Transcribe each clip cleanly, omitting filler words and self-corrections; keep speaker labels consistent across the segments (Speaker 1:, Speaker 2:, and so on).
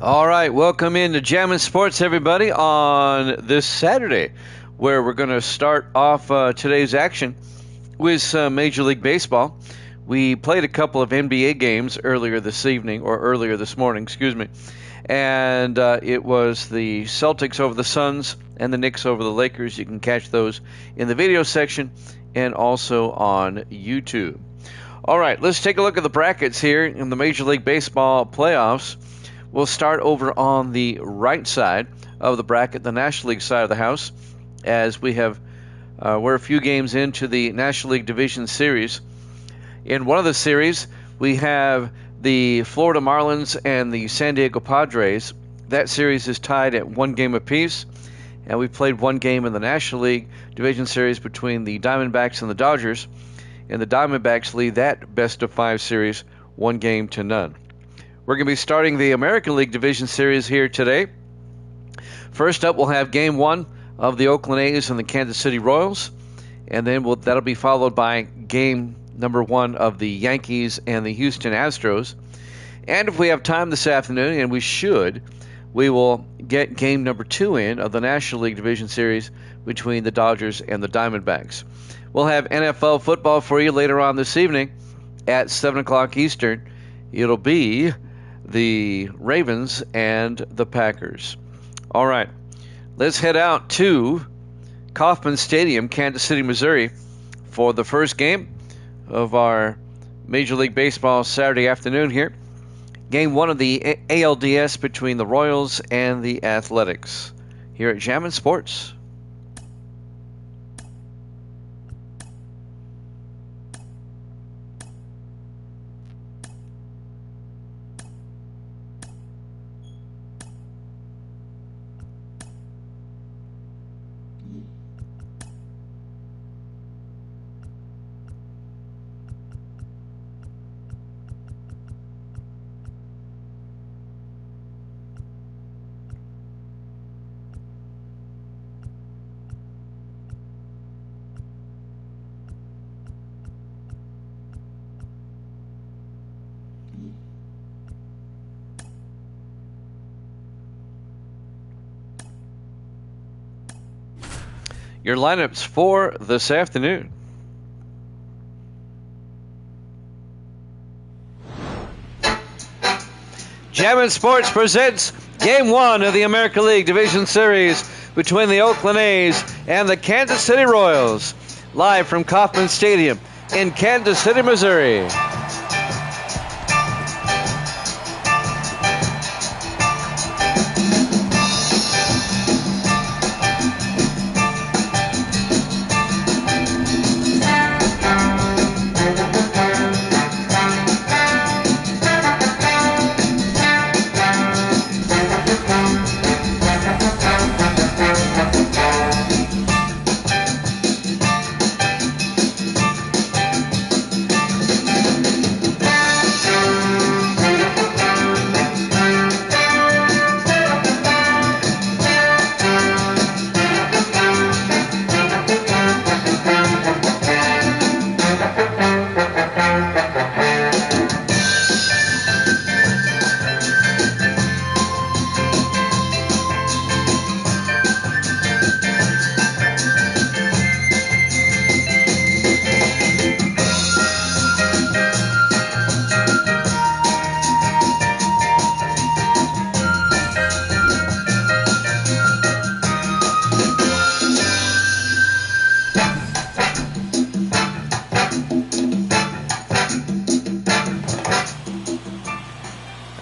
Speaker 1: All right, welcome into Jammin' Sports, everybody, on this Saturday, where we're going to start off today's action with Major League Baseball. We played a couple of NBA games earlier this morning, and it was the Celtics over the Suns and the Knicks over the Lakers. You can catch those in the video section and also on YouTube. All right, let's take a look at the brackets here in the Major League Baseball playoffs. We'll start over on the right side of the bracket, the National League side of the house, as we're a few games into the National League Division Series. In one of the series, we have the Florida Marlins and the San Diego Padres. That series is tied at 1 game apiece, and we played 1 game in the National League Division Series between the Diamondbacks and the Dodgers, and the Diamondbacks lead that best-of-5 series 1-0. We're going to be starting the American League Division Series here today. First up, we'll have Game 1 of the Oakland A's and the Kansas City Royals, and then that'll be followed by Game number 1 of the Yankees and the Houston Astros. And if we have time this afternoon, and we will get Game number 2 in of the National League Division Series between the Dodgers and the Diamondbacks. We'll have NFL football for you later on this evening at 7 o'clock Eastern. It'll be the Ravens and the Packers. All right, let's head out to Kauffman Stadium, Kansas City, Missouri, for the first game of our Major League Baseball Saturday afternoon here. Game 1 of the ALDS between the Royals and the Athletics here at Jammin' Sports. Your lineups for this afternoon. Jammin' Sports presents Game 1 of the American League Division Series between the Oakland A's and the Kansas City Royals, live from Kauffman Stadium in Kansas City, Missouri.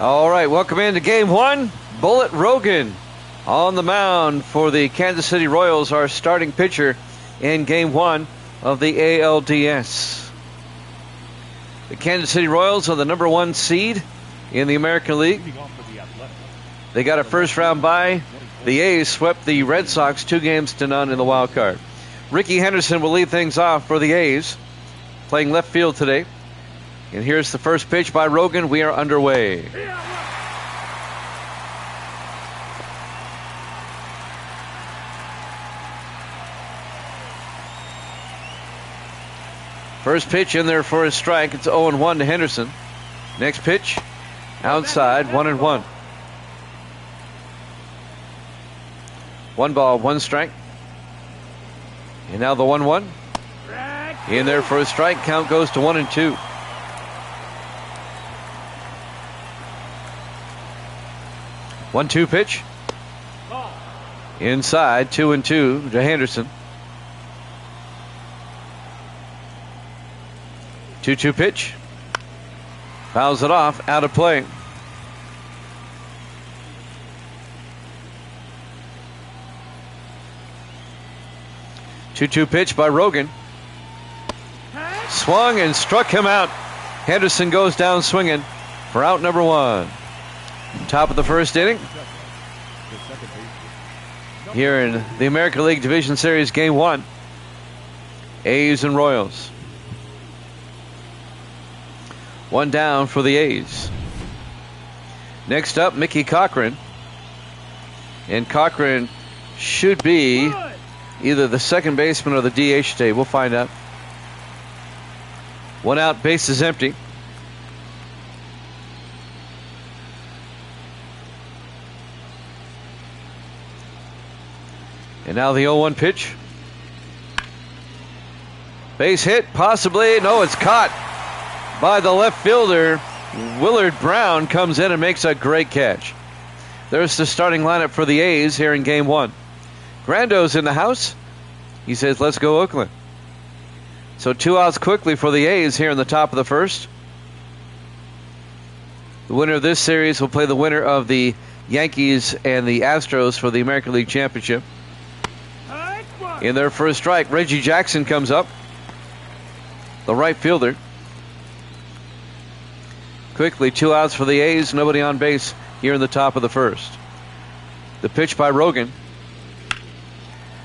Speaker 1: All right, welcome into Game 1. Bullet Rogan on the mound for the Kansas City Royals, our starting pitcher in Game 1 of the ALDS. The Kansas City Royals are the number 1 seed in the American League. They got a first-round bye. The A's swept the Red Sox 2-0 in the wild card. Ricky Henderson will lead things off for the A's, playing left field today. And here's the first pitch by Rogan. We are underway. First pitch in there for a strike. It's 0-1 to Henderson. Next pitch, outside, 1-1. 1 ball, 1 strike. And now the 1-1. In there for a strike. Count goes to 1-2. One-two pitch. Inside, 2-2 to Henderson. 2-2 pitch. Fouls it off, out of play. Two-two pitch by Rogan. Swung and struck him out. Henderson goes down swinging for out number 1. Top of the first inning here in the American League Division Series Game 1. A's and Royals. 1 down for the A's. Next up, Mickey Cochran. And Cochran should be either the second baseman or the DH today. We'll find out. 1 out, base is empty. And now the 0-1 pitch. Base hit, possibly. No, it's caught by the left fielder. Willard Brown comes in and makes a great catch. There's the starting lineup for the A's here in Game 1. Grando's in the house. He says, let's go Oakland. So 2 outs quickly for the A's here in the top of the first. The winner of this series will play the winner of the Yankees and the Astros for the American League Championship. In their first strike, Reggie Jackson comes up, the right fielder. Quickly, 2 outs for the A's, nobody on base here in the top of the first. The pitch by Rogan,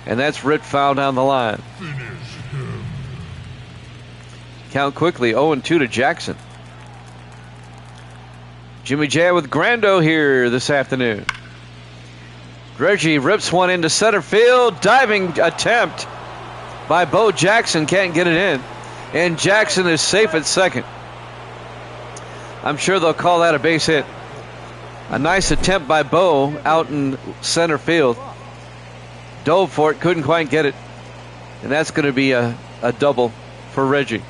Speaker 1: and that's ripped foul down the line. Count quickly, 0-2 to Jackson. Jimmy J with Grando here this afternoon. Reggie rips one into center field. Diving attempt by Bo Jackson. Can't get it in. And Jackson is safe at second. I'm sure they'll call that a base hit. A nice attempt by Bo out in center field. Dove for it, couldn't quite get it. And that's going to be a double for Reggie.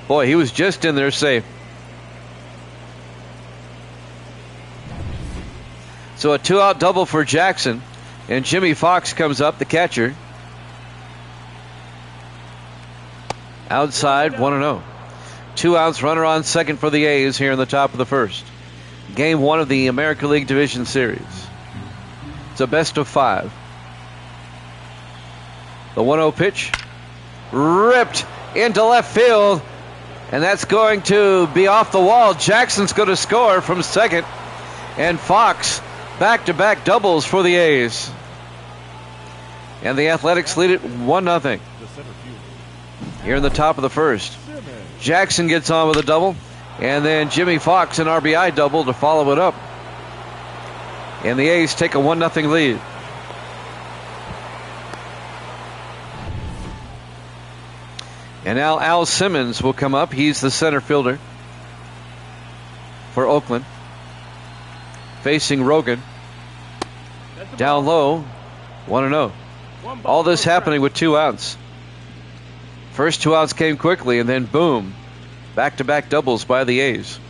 Speaker 1: Boy, he was just in there safe. So a 2-out double for Jackson. And Jimmy Fox comes up, the catcher. Outside, 1-0. 2 outs, runner on second for the A's here in the top of the first. Game 1 of the American League Division Series. It's a best of 5. The 1-0 pitch. Ripped into left field. And that's going to be off the wall. Jackson's going to score from second. And Fox, back-to-back doubles for the A's. And the Athletics lead it 1-0. Here in the top of the first. Jackson gets on with a double. And then Jimmy Fox an RBI double to follow it up. And the A's take a 1-0 lead. And now Al Simmons will come up. He's the center fielder for Oakland. Facing Rogan. Down low, 1-0. All this happening with 2 outs. First 2 outs came quickly, and then boom, back-to-back doubles by the A's.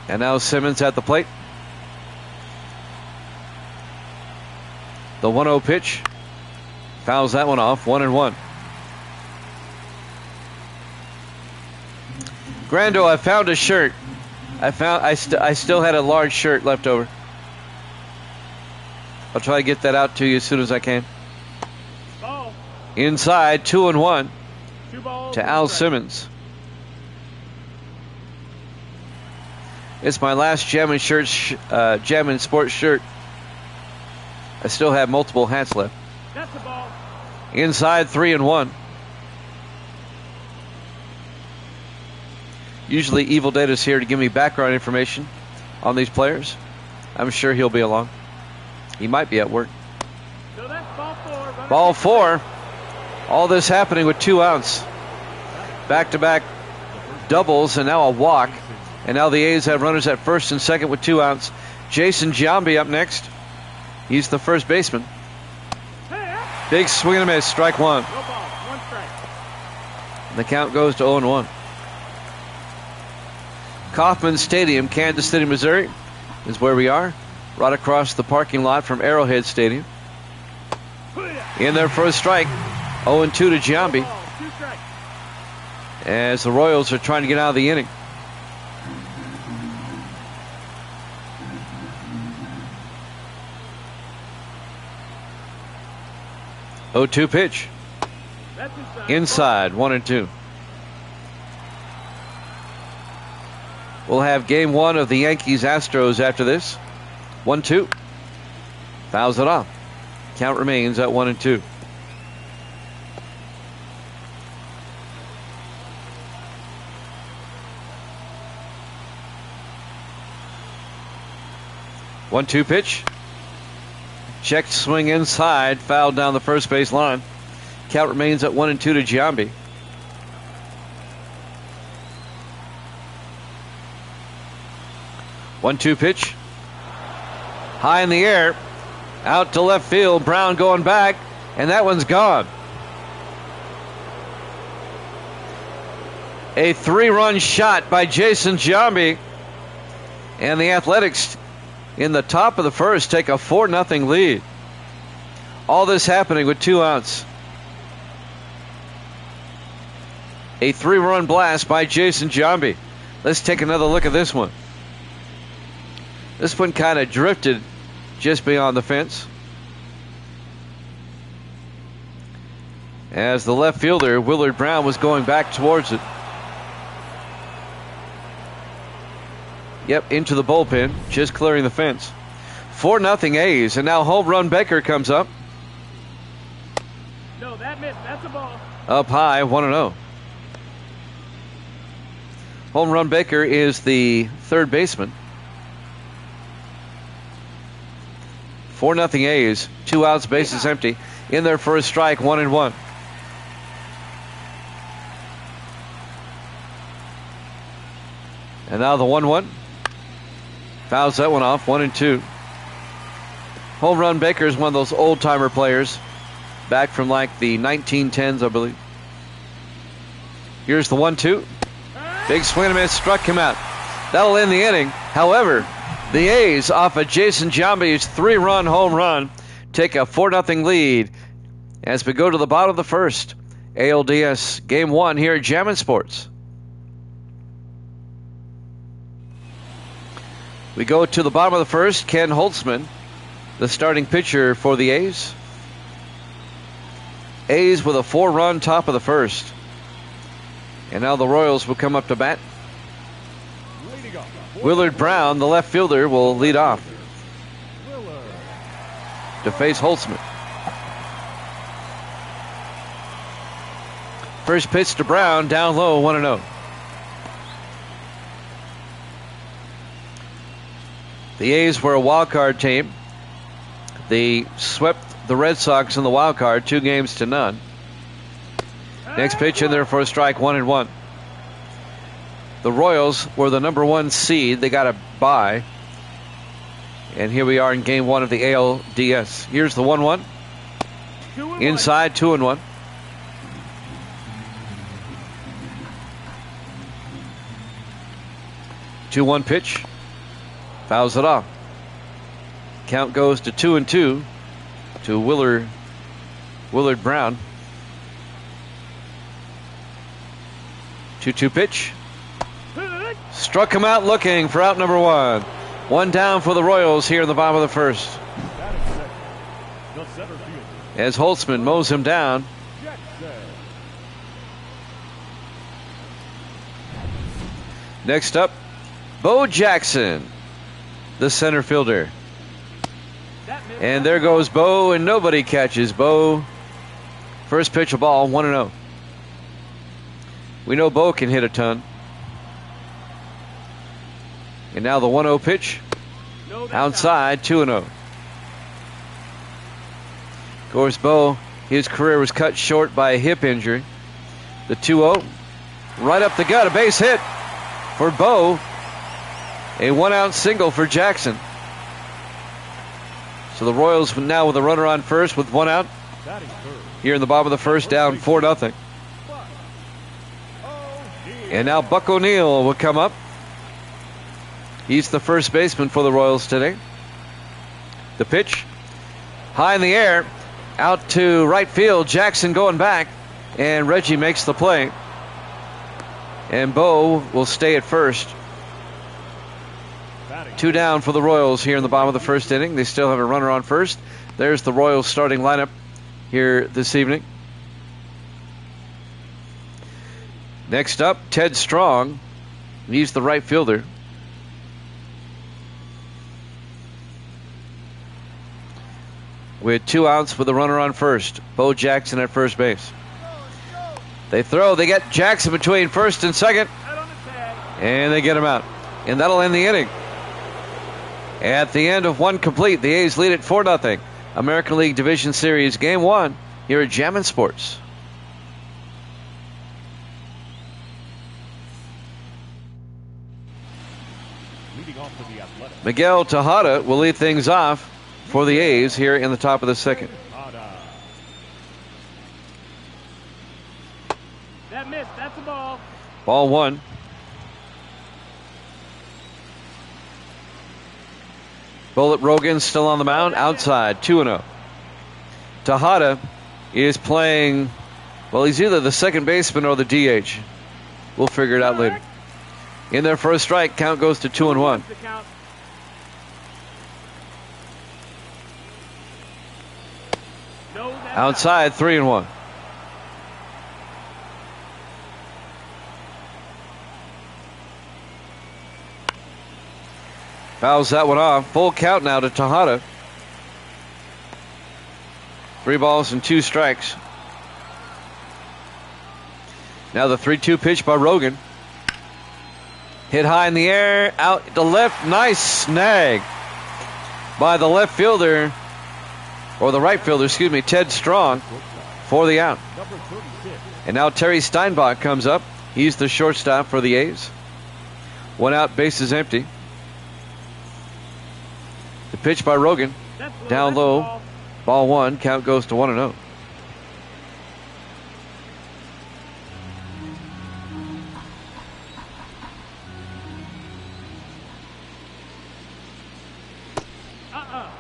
Speaker 1: And now Simmons at the plate. The 1-0 pitch. Fouls that one off, 1-1. Grando, I found a shirt. I still had a large shirt left over. I'll try to get that out to you as soon as I can. Ball. Inside, 2-1 to Al Simmons. It's my last Jammin' Sports shirt. I still have multiple hats left. That's the ball. Inside, 3-1. Usually Evil Dead is here to give me background information on these players. I'm sure he'll be along. He might be at work. So that's ball 4. All this happening with 2 outs. Back-to-back doubles and now a walk. And now the A's have runners at first and second with 2 outs. Jason Giambi up next. He's the first baseman. Big swing and a miss, strike 1. No ball, 1 strike. And the count goes to 0-1. Kauffman Stadium, Kansas City, Missouri, is where we are. Right across the parking lot from Arrowhead Stadium. In their first strike, 0-2 to Giambi. As the Royals are trying to get out of the inning. Oh-2 pitch. Inside, 1-2. We'll have game 1 of the Yankees-Astros after this. 1-2. Fouls it off. Count remains at 1-2. One-two pitch. Checked swing inside. Fouled down the first base line. Count remains at 1-2 to Giambi. One-two pitch. High in the air. Out to left field. Brown going back. And that one's gone. A 3-run shot by Jason Giambi. And the Athletics in the top of the first take a 4-0 lead. All this happening with 2 outs. A 3-run blast by Jason Giambi. Let's take another look at this one. This one kind of drifted just beyond the fence, as the left fielder, Willard Brown, was going back towards it. Yep, into the bullpen, just clearing the fence. 4-0 A's, and now home run Baker comes up.
Speaker 2: No, that missed. That's a ball.
Speaker 1: Up high, 1-0. Home run Baker is the third baseman. 4-0 A's, 2 outs, bases empty. In there for a strike, 1-1. And now the 1-1. Fouls that one off, 1-2. Home run Baker is one of those old-timer players, back from like the 1910s, I believe. Here's the 1-2. Big swing and a miss, struck him out. That'll end the inning. However, the A's, off of Jason Giambi's 3-run home run, take a 4-0 lead as we go to the bottom of the first. ALDS Game 1 here at Jammin' Sports. We go to the bottom of the first. Ken Holtzman, the starting pitcher for the A's. A's with a 4-run top of the first. And now the Royals will come up to bat. Willard Brown, the left fielder, will lead off to face Holtzman. First pitch to Brown, down low, 1-0. The A's were a wild card team. They swept the Red Sox in the wild card 2-0. Next pitch in there for a strike, 1-1. The Royals were the number 1 seed. They got a bye. And here we are in Game 1 of the ALDS. Here's the 1-1. Inside, 2-1. Two-one pitch. Fouls it off. Count goes to 2-2 to Willard Brown. 2-2 pitch. Struck him out looking for out number 1. One down for the Royals here in the bottom of the first. As Holtzman mows him down. Next up, Bo Jackson, the center fielder. And there goes Bo, and nobody catches Bo. First pitch of ball, 1-0. We know Bo can hit a ton. And now the 1-0 pitch. Outside, 2-0. Of course, Bo, his career was cut short by a hip injury. The 2-0. Right up the gut, a base hit for Bo. A 1-out single for Jackson. So the Royals now with a runner on first with 1 out. Here in the bottom of the first, down 4-0. And now Buck O'Neil will come up. He's the first baseman for the Royals today. The pitch, high in the air, out to right field. Jackson going back, and Reggie makes the play. And Bo will stay at first. 2 down for the Royals here in the bottom of the first inning. They still have a runner on first. There's the Royals starting lineup here this evening. Next up, Ted Strong. He's the right fielder. With 2 outs with a runner on first. Bo Jackson at first base. They throw. They get Jackson between first and second. And they get him out. And that'll end the inning. At the end of 1 complete, the A's lead at 4-0. American League Division Series Game 1 here at Jammin' Sports. Miguel Tejada will lead things off for the A's here in the top of the second.
Speaker 2: That missed. That's a ball.
Speaker 1: Ball 1. Bullet Rogan still on the mound, outside, 2-0. Tejada is playing, well, he's either the second baseman or the DH. We'll figure it out later. In their first strike, count goes to 2-1. Outside, 3-1. Fouls that one off. Full count now to Tejada. 3 balls and 2 strikes. Now the 3-2 pitch by Rogan. Hit high in the air, out to left. Nice snag by the left fielder, or the right fielder, excuse me, Ted Strong, for the out. And now Terry Steinbach comes up. He's the shortstop for the A's. 1 out, bases empty. The pitch by Rogan, down low, ball 1, count goes to 1-0.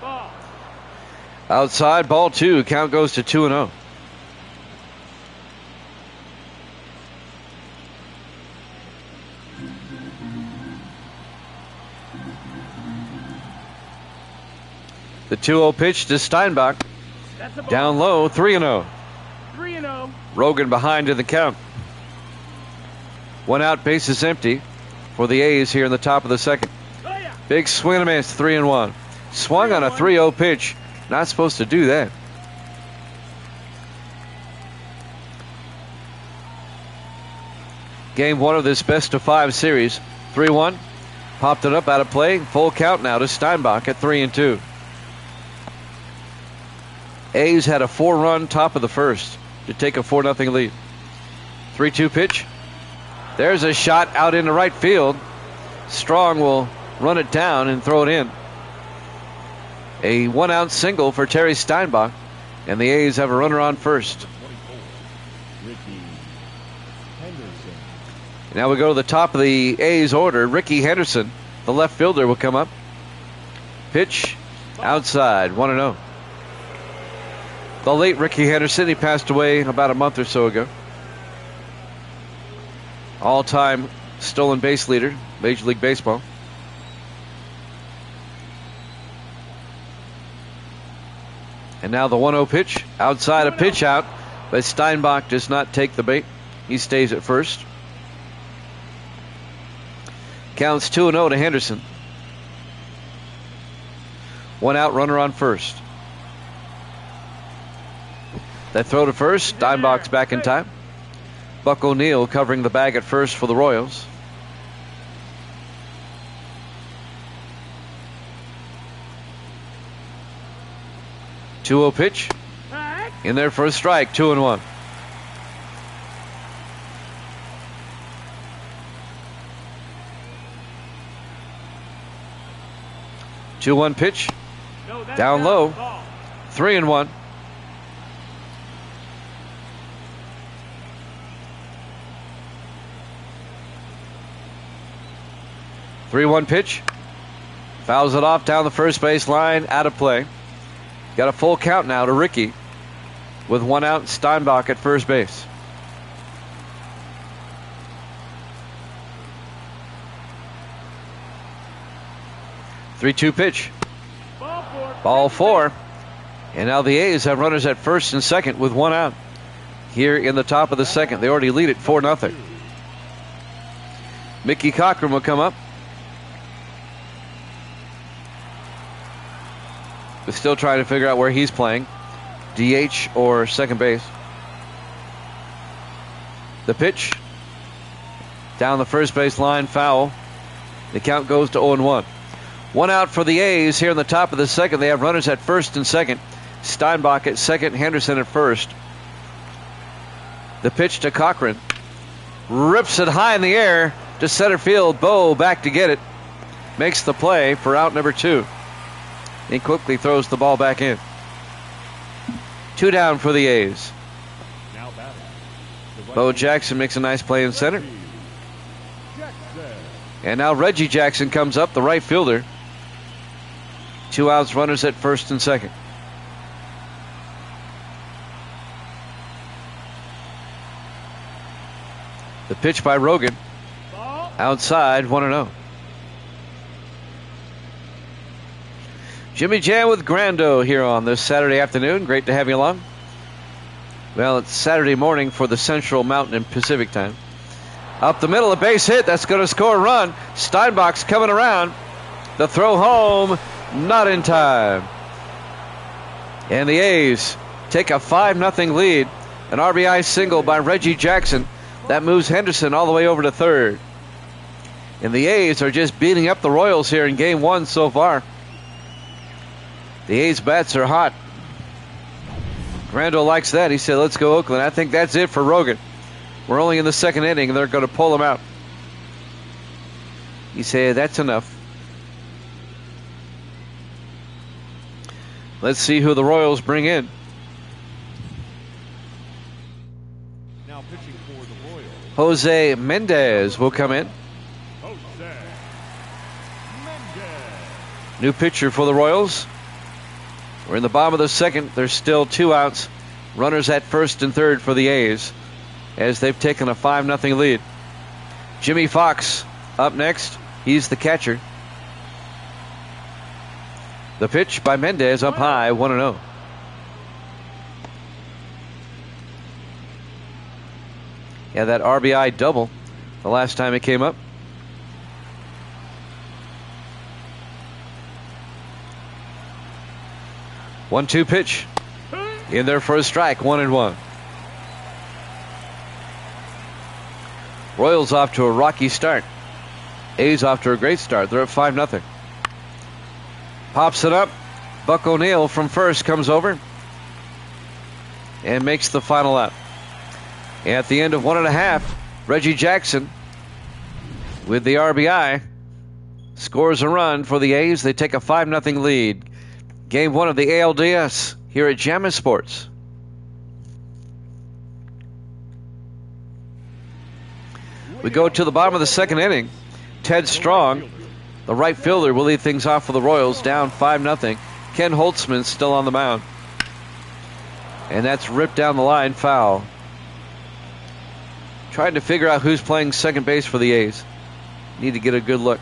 Speaker 2: Ball.
Speaker 1: Outside, ball 2, count goes to 2-0. The 2-0 pitch to Steinbach. Down low, 3-0.
Speaker 2: 3-0.
Speaker 1: Rogan behind in the count. 1 out, bases empty for the A's here in the top of the second.
Speaker 2: Oh, yeah.
Speaker 1: Big swing and a miss, 3-1. Swung on a 3-0 pitch. Not supposed to do that. Game 1 of this best-of-5 series. 3-1. Popped it up out of play. Full count now to Steinbach at 3-2. A's had a 4-run top of the first to take a 4-0 lead. 3-2 pitch. There's a shot out into right field. Strong will run it down and throw it in. A 1-out single for Terry Steinbach, and the A's have a runner on first. Now we go to the top of the A's order. Ricky Henderson, the left fielder, will come up. Pitch outside, 1-0. The late Ricky Henderson, he passed away about a month or so ago. All-time stolen base leader, Major League Baseball. And now the 1-0 pitch, outside, a pitch out, but Steinbach does not take the bait. He stays at first. Counts 2-0 to Henderson. 1 out, runner on first. That throw to first, Steinbach's back in time. Buck O'Neil covering the bag at first for the Royals. Two-0 pitch. In there for a strike, 2-1. Two-one pitch. Down low. 3-1. Three-one pitch. Fouls it off down the first base line, out of play. Got a full count now to Ricky with 1 out, Steinbach at first base. Three-two pitch. Ball 4. And now the A's have runners at first and second with 1 out. Here in the top of the second. They already lead it 4-0. Mickey Cochran will come up. But still trying to figure out where he's playing. DH or second base. The pitch. Down the first base line, foul. The count goes to 0-1. 1 out for the A's here in the top of the second. They have runners at first and second. Steinbach at second, Henderson at first. The pitch to Cochran. Rips it high in the air to center field. Bo back to get it. Makes the play for out number 2. He quickly throws the ball back in. 2 down for the A's. Bo Jackson makes a nice play in center. And now Reggie Jackson comes up, the right fielder. 2 outs, runners at first and second. The pitch by Rogan.
Speaker 2: Ball.
Speaker 1: Outside, 1-0. Jimmy Jam with Grando here on this Saturday afternoon. Great to have you along. Well, it's Saturday morning for the Central, Mountain, and Pacific time. Up the middle, a base hit. That's going to score a run. Steinbach's coming around. The throw home, not in time. And the A's take a 5-0 lead. An RBI single by Reggie Jackson. That moves Henderson all the way over to third. And the A's are just beating up the Royals here in Game 1 so far. The A's bats are hot. Grando likes that. He said, let's go Oakland. I think that's it for Rogan. We're only in the second inning, and they're going to pull him out. He said, that's enough. Let's see who the Royals bring in.
Speaker 2: Now pitching for the Royals.
Speaker 1: Jose Mendez will come in.
Speaker 2: Jose Mendez.
Speaker 1: New pitcher for the Royals. We're in the bottom of the second. There's still 2 outs. Runners at first and third for the A's as they've taken a 5-0 lead. Jimmy Fox up next. He's the catcher. The pitch by Mendez up high, 1-0. Yeah, that RBI double the last time it came up. One-two pitch. In there for a strike, 1-1. Royals off to a rocky start. A's off to a great start. They're at 5-0. Pops it up. Buck O'Neill from first comes over and makes the final out. And at the end of 1.5, Reggie Jackson with the RBI scores a run for the A's. They take a 5-0 lead. Game 1 of the ALDS here at Jammin' Sports. We go to the bottom of the second inning. Ted Strong, the right fielder, will lead things off for the Royals, down 5-0. Ken Holtzman still on the mound. And that's ripped down the line, foul. Trying to figure out who's playing second base for the A's. Need to get a good look.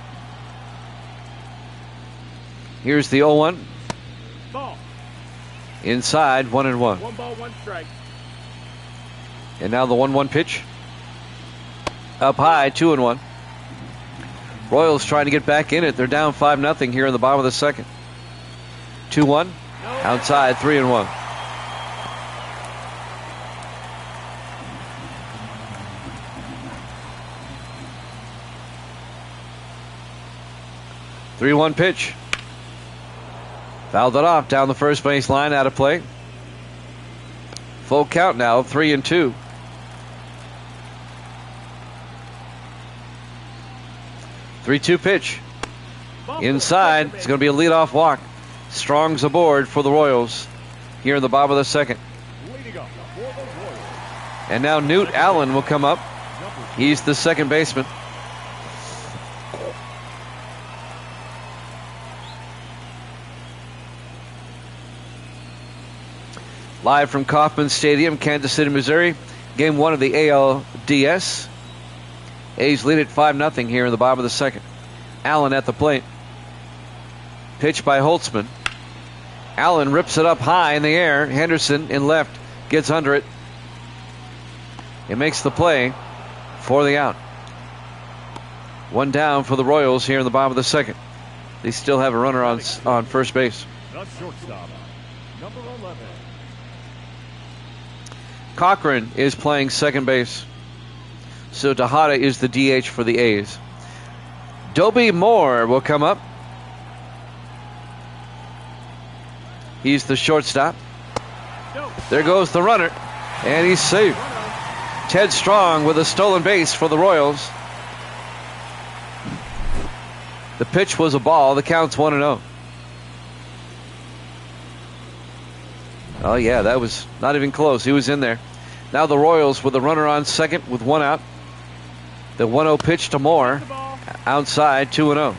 Speaker 1: Here's the 0-1.
Speaker 2: Ball.
Speaker 1: Inside, 1-1.
Speaker 2: 1 ball, 1 strike.
Speaker 1: And now the 1-1 pitch. Up high, 2-1. Royals trying to get back in it. They're down 5-0 here in the bottom of the second. 2-1. Outside, 3-1. Three-one pitch. Fouled it off down the first base line, out of play. Full count now, 3-2. Three-two pitch. Inside. It's going to be a leadoff walk. Strong's aboard for the Royals here in the bottom of the second. And now Newt Allen will come up. He's the second baseman. Live from Kauffman Stadium, Kansas City, Missouri. Game 1 of the ALDS. A's lead at 5-0 here in the bottom of the second. Allen at the plate. Pitch by Holtzman. Allen rips it up high in the air. Henderson in left gets under it. It makes the play for the out. One down for the Royals here in the bottom of the second. They still have a runner on first base.
Speaker 2: The shortstop, number 11.
Speaker 1: Cochran is playing second base. So Tejada is the DH for the A's. Dobie Moore will come up. He's the shortstop. There goes the runner, and he's safe. Ted Strong with a stolen base for the Royals. The pitch was a ball. The count's 1-0. Oh, yeah, that was not even close. He was in there. Now the Royals with a runner on second with 1 out. The 1-0 pitch to Moore. Outside, 2-0.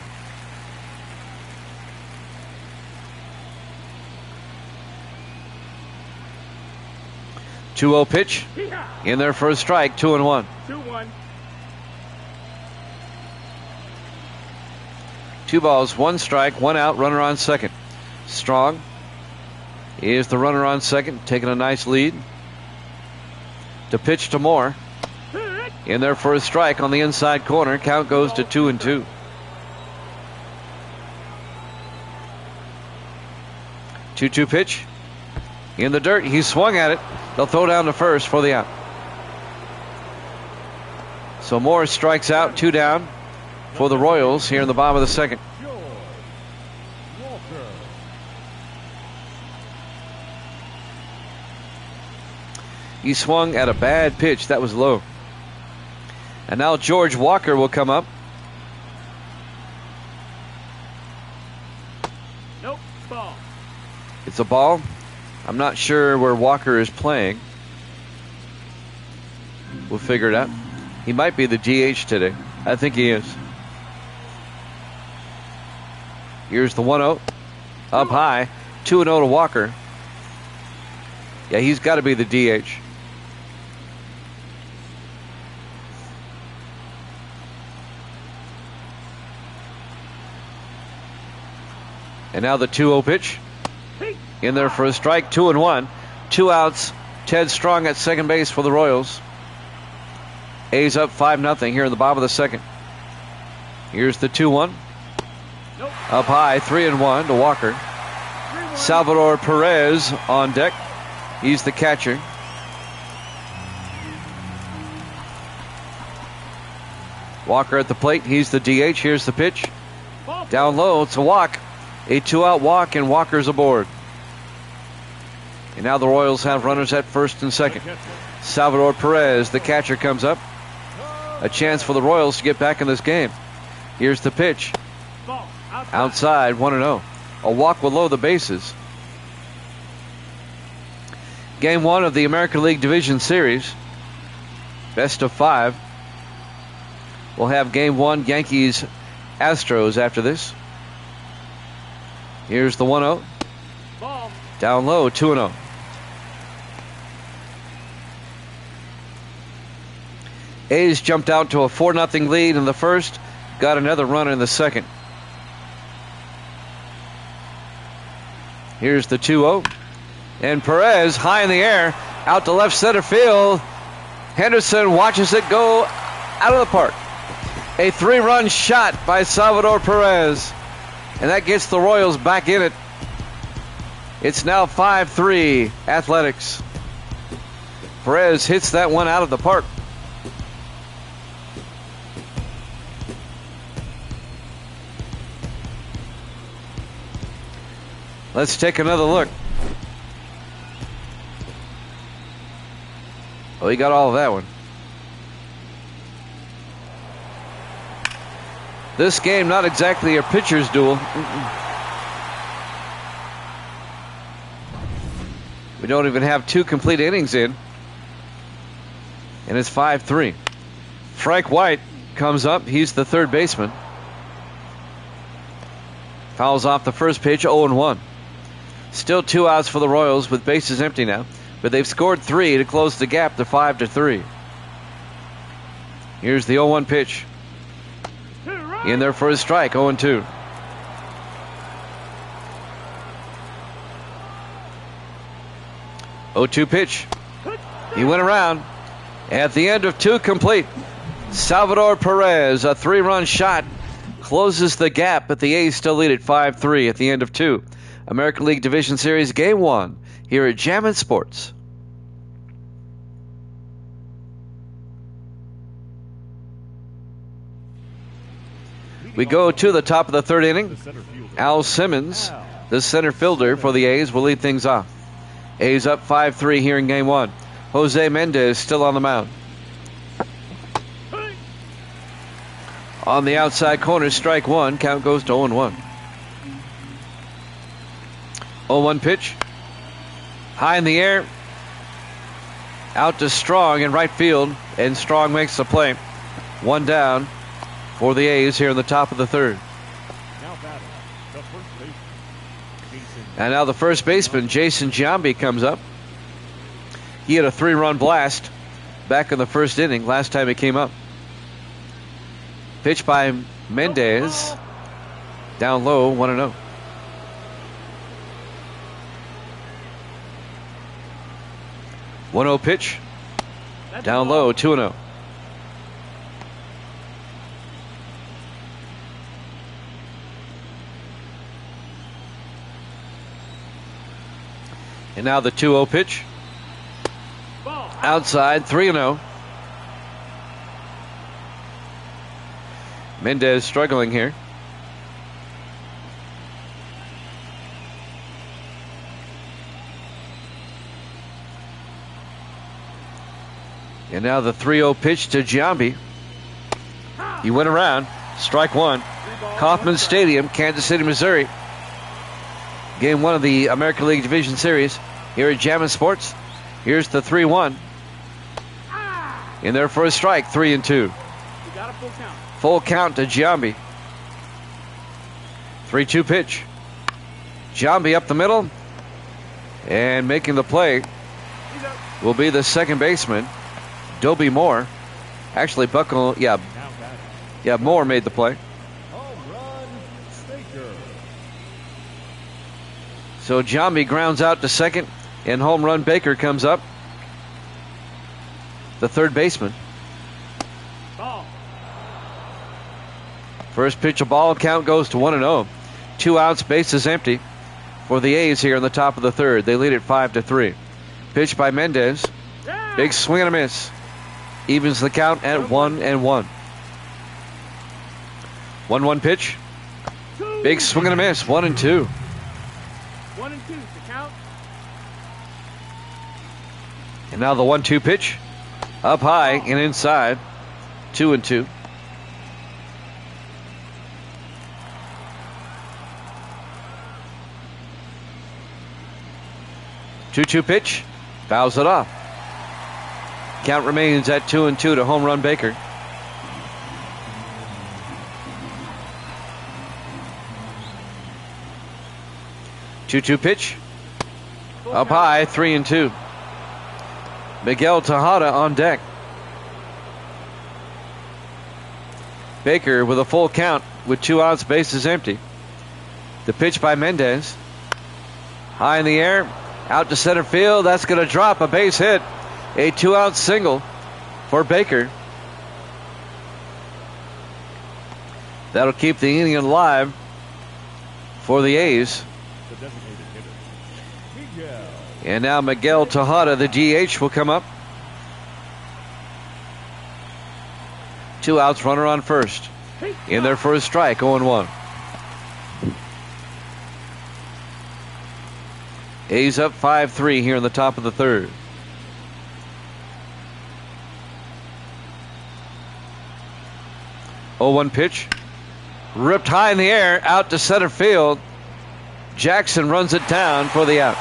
Speaker 1: 2-0 pitch. In there for a strike, 2-1.
Speaker 2: 2-1.
Speaker 1: 2 balls, 1 strike, 1 out, runner on second. Strong is the runner on second, taking a nice lead. To pitch to Moore. In there for a strike on the inside corner. Count goes to 2-2. 2-2 pitch. In the dirt. He swung at it. They'll throw down to first for the out. So Moore strikes out, 2 down for the Royals here in the bottom of the second. He swung at a bad pitch. That was low. And now George Walker will come up.
Speaker 2: Nope, ball.
Speaker 1: It's a ball. I'm not sure where Walker is playing. We'll figure it out. He might be the DH today. I think he is. Here's the 1-0. Up high. 2-0 to Walker. Yeah, he's got to be the DH. And now the 2-0 pitch. In there for a strike, 2-1. 2 outs. Ted Strong at second base for the Royals. A's up 5-0 here in the bottom of the second. Here's the 2-1. Up high, 3-1 to Walker. Salvador Perez on deck. He's the catcher. Walker at the plate. He's the DH. Here's the pitch. Down low. It's a walk. A 2-out walk, and Walker's aboard. And now the Royals have runners at first and second. Salvador Perez, the catcher, comes up. A chance for the Royals to get back in this game. Here's the pitch. Outside, 1-0. A walk will load the bases. Game 1 of the American League Division Series. Best of 5. We'll have Game 1 Yankees Astros after this. Here's the 1-0. Down low, 2-0. A's jumped out to a 4-0 lead in the first. Got another run in the second. Here's the 2-0. And Perez high in the air. Out to left center field. Henderson watches it go out of the park. A 3-run shot by Salvador Perez. And that gets the Royals back in it. It's now 5-3 Athletics. Perez hits that one out of the park. Let's take another look. Oh, he got all of that one. This game, not exactly a pitcher's duel. We don't even have 2 complete innings in. And it's 5-3. Frank White comes up. He's the third baseman. Fouls off the first pitch, 0-1. Still 2 outs for the Royals with bases empty now. But they've scored 3 to close the gap to 5-3. Here's the 0-1 pitch. In there for a strike, 0-2. Oh-2 pitch. He went around. At the end of 2 complete, Salvador Perez, a 3-run shot, closes the gap, but the A's still lead at 5-3 at the end of 2. American League Division Series Game 1 here at Jammin' Sports. We go to the top of the third inning. Al Simmons, the center fielder for the A's, will lead things off. A's up 5-3 here in Game 1. Jose Mendez still on the mound. On the outside corner, strike 1. Count goes to 0-1. 0-1 pitch. High in the air. Out to Strong in right field. And Strong makes the play. 1 down for the A's here in the top of the third. And now the first baseman, Jason Giambi, comes up. He had a 3-run blast back in the first inning last time he came up. Pitch by Mendez. Down low, 1-0. One 0 pitch. Down low, 2-0. And now the 2-0 pitch. Outside, 3-0. Mendez struggling here. And now the 3-0 pitch to Giambi. He went around. Strike one. Kauffman Stadium, Kansas City, Missouri. Game 1 of the American League Division Series here at Jammin' Sports. Here's the 3-1. In there for a strike, 3-2. Full count to Giambi. 3-2 pitch. Giambi up the middle. And making the play will be the second baseman, Dobie Moore. Actually, Moore made the play. So Giambi grounds out to second, and home run Baker comes up, the third baseman. First pitch of ball, count goes to 1-0. 2 outs, bases empty for the A's here in the top of the third. They lead it 5-3. Pitch by Mendez. Big swing and a miss. Evens the count at 1-1. 1-1 pitch. Big swing and a miss. 1-2.
Speaker 2: 1-2 the count.
Speaker 1: And now the 1-2 pitch. Up high and inside. 2-2. 2-2 pitch. Fouls it off. Count remains at 2-2 to home run Baker. Two-two pitch. Up high, 3-2. Miguel Tejada on deck. Baker with a full count with 2 outs, bases empty. The pitch by Mendez. High in the air, out to center field. That's going to drop a base hit. A 2-out single for Baker. That'll keep the inning alive for the A's. And now Miguel Tejada, the DH, will come up. 2 outs, runner on first. In there for a strike, 0-1. A's up 5-3 here in the top of the third. Oh, 1 pitch. Ripped high in the air, out to center field. Jackson runs it down for the out.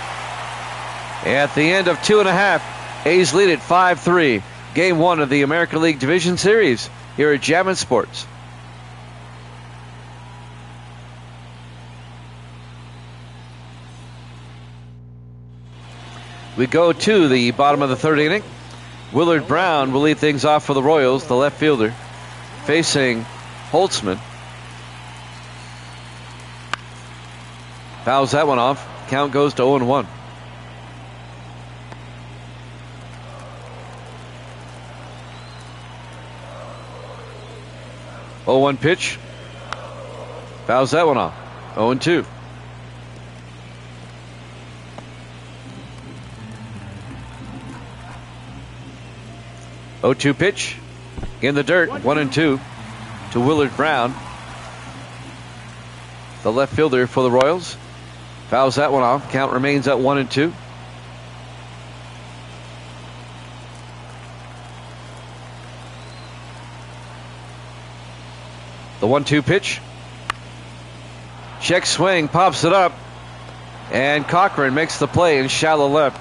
Speaker 1: At the end of 2.5, A's lead it 5-3. Game 1 of the American League Division Series here at Jammin' Sports. We go to the bottom of the third inning. Willard Brown will lead things off for the Royals, the left fielder, facing Holtzman. Fouls that one off. Count goes to 0-1. Oh, 1 pitch. Fouls that one off. 0-2. Oh, 2 pitch. In the dirt. 1-2 to Willard Brown, the left fielder for the Royals. Fouls that one off. Count remains at 1-2. The 1-2 pitch. Check swing, pops it up. And Cochran makes the play in shallow left.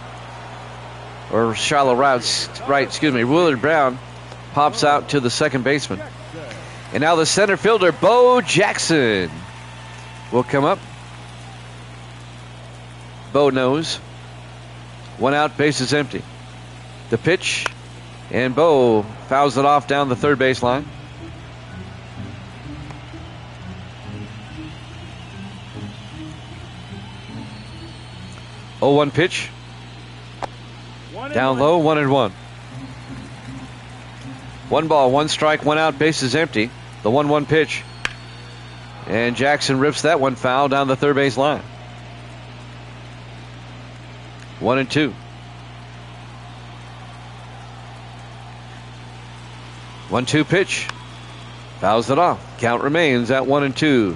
Speaker 1: Or shallow right, excuse me. Willard Brown pops out to the second baseman. And now the center fielder, Bo Jackson, will come up. Bo knows. 1 out, bases empty. The pitch, and Bo fouls it off down the third base line. Oh, 1 pitch. Down low, 1-1. 1 ball, 1 strike, 1 out, bases empty. The 1-1 pitch. And Jackson rips that one foul down the third base line. 1-2. 1-2 pitch. Fouls it off. Count remains at 1-2.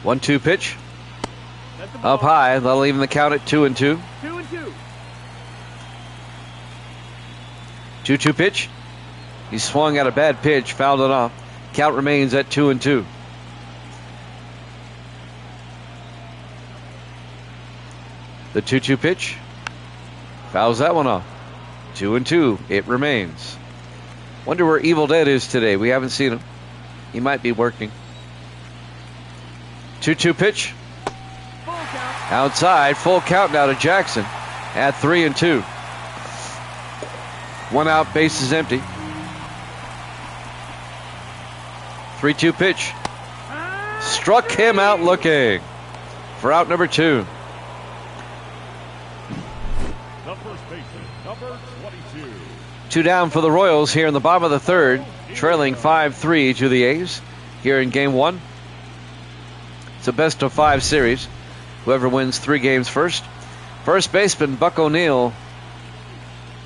Speaker 1: One-two pitch. Up high. That'll even the count at 2-2.
Speaker 2: 2-2.
Speaker 1: 2-2 pitch. He swung at a bad pitch, fouled it off. Count remains at 2-2. The 2-2 pitch. Fouls that one off. 2-2. It remains. Wonder where Evil Dead is today. We haven't seen him. He might be working. 2-2 pitch.
Speaker 2: Full count.
Speaker 1: Outside. Full count now to Jackson at 3-2. 1 out, bases empty. 3-2 pitch. Struck him out looking for out number 2.
Speaker 3: The first baseman, number 22.
Speaker 1: 2 down for the Royals here in the bottom of the third, trailing 5-3 to the A's here in game 1. It's a best of 5 series. Whoever wins 3 games first. First baseman Buck O'Neil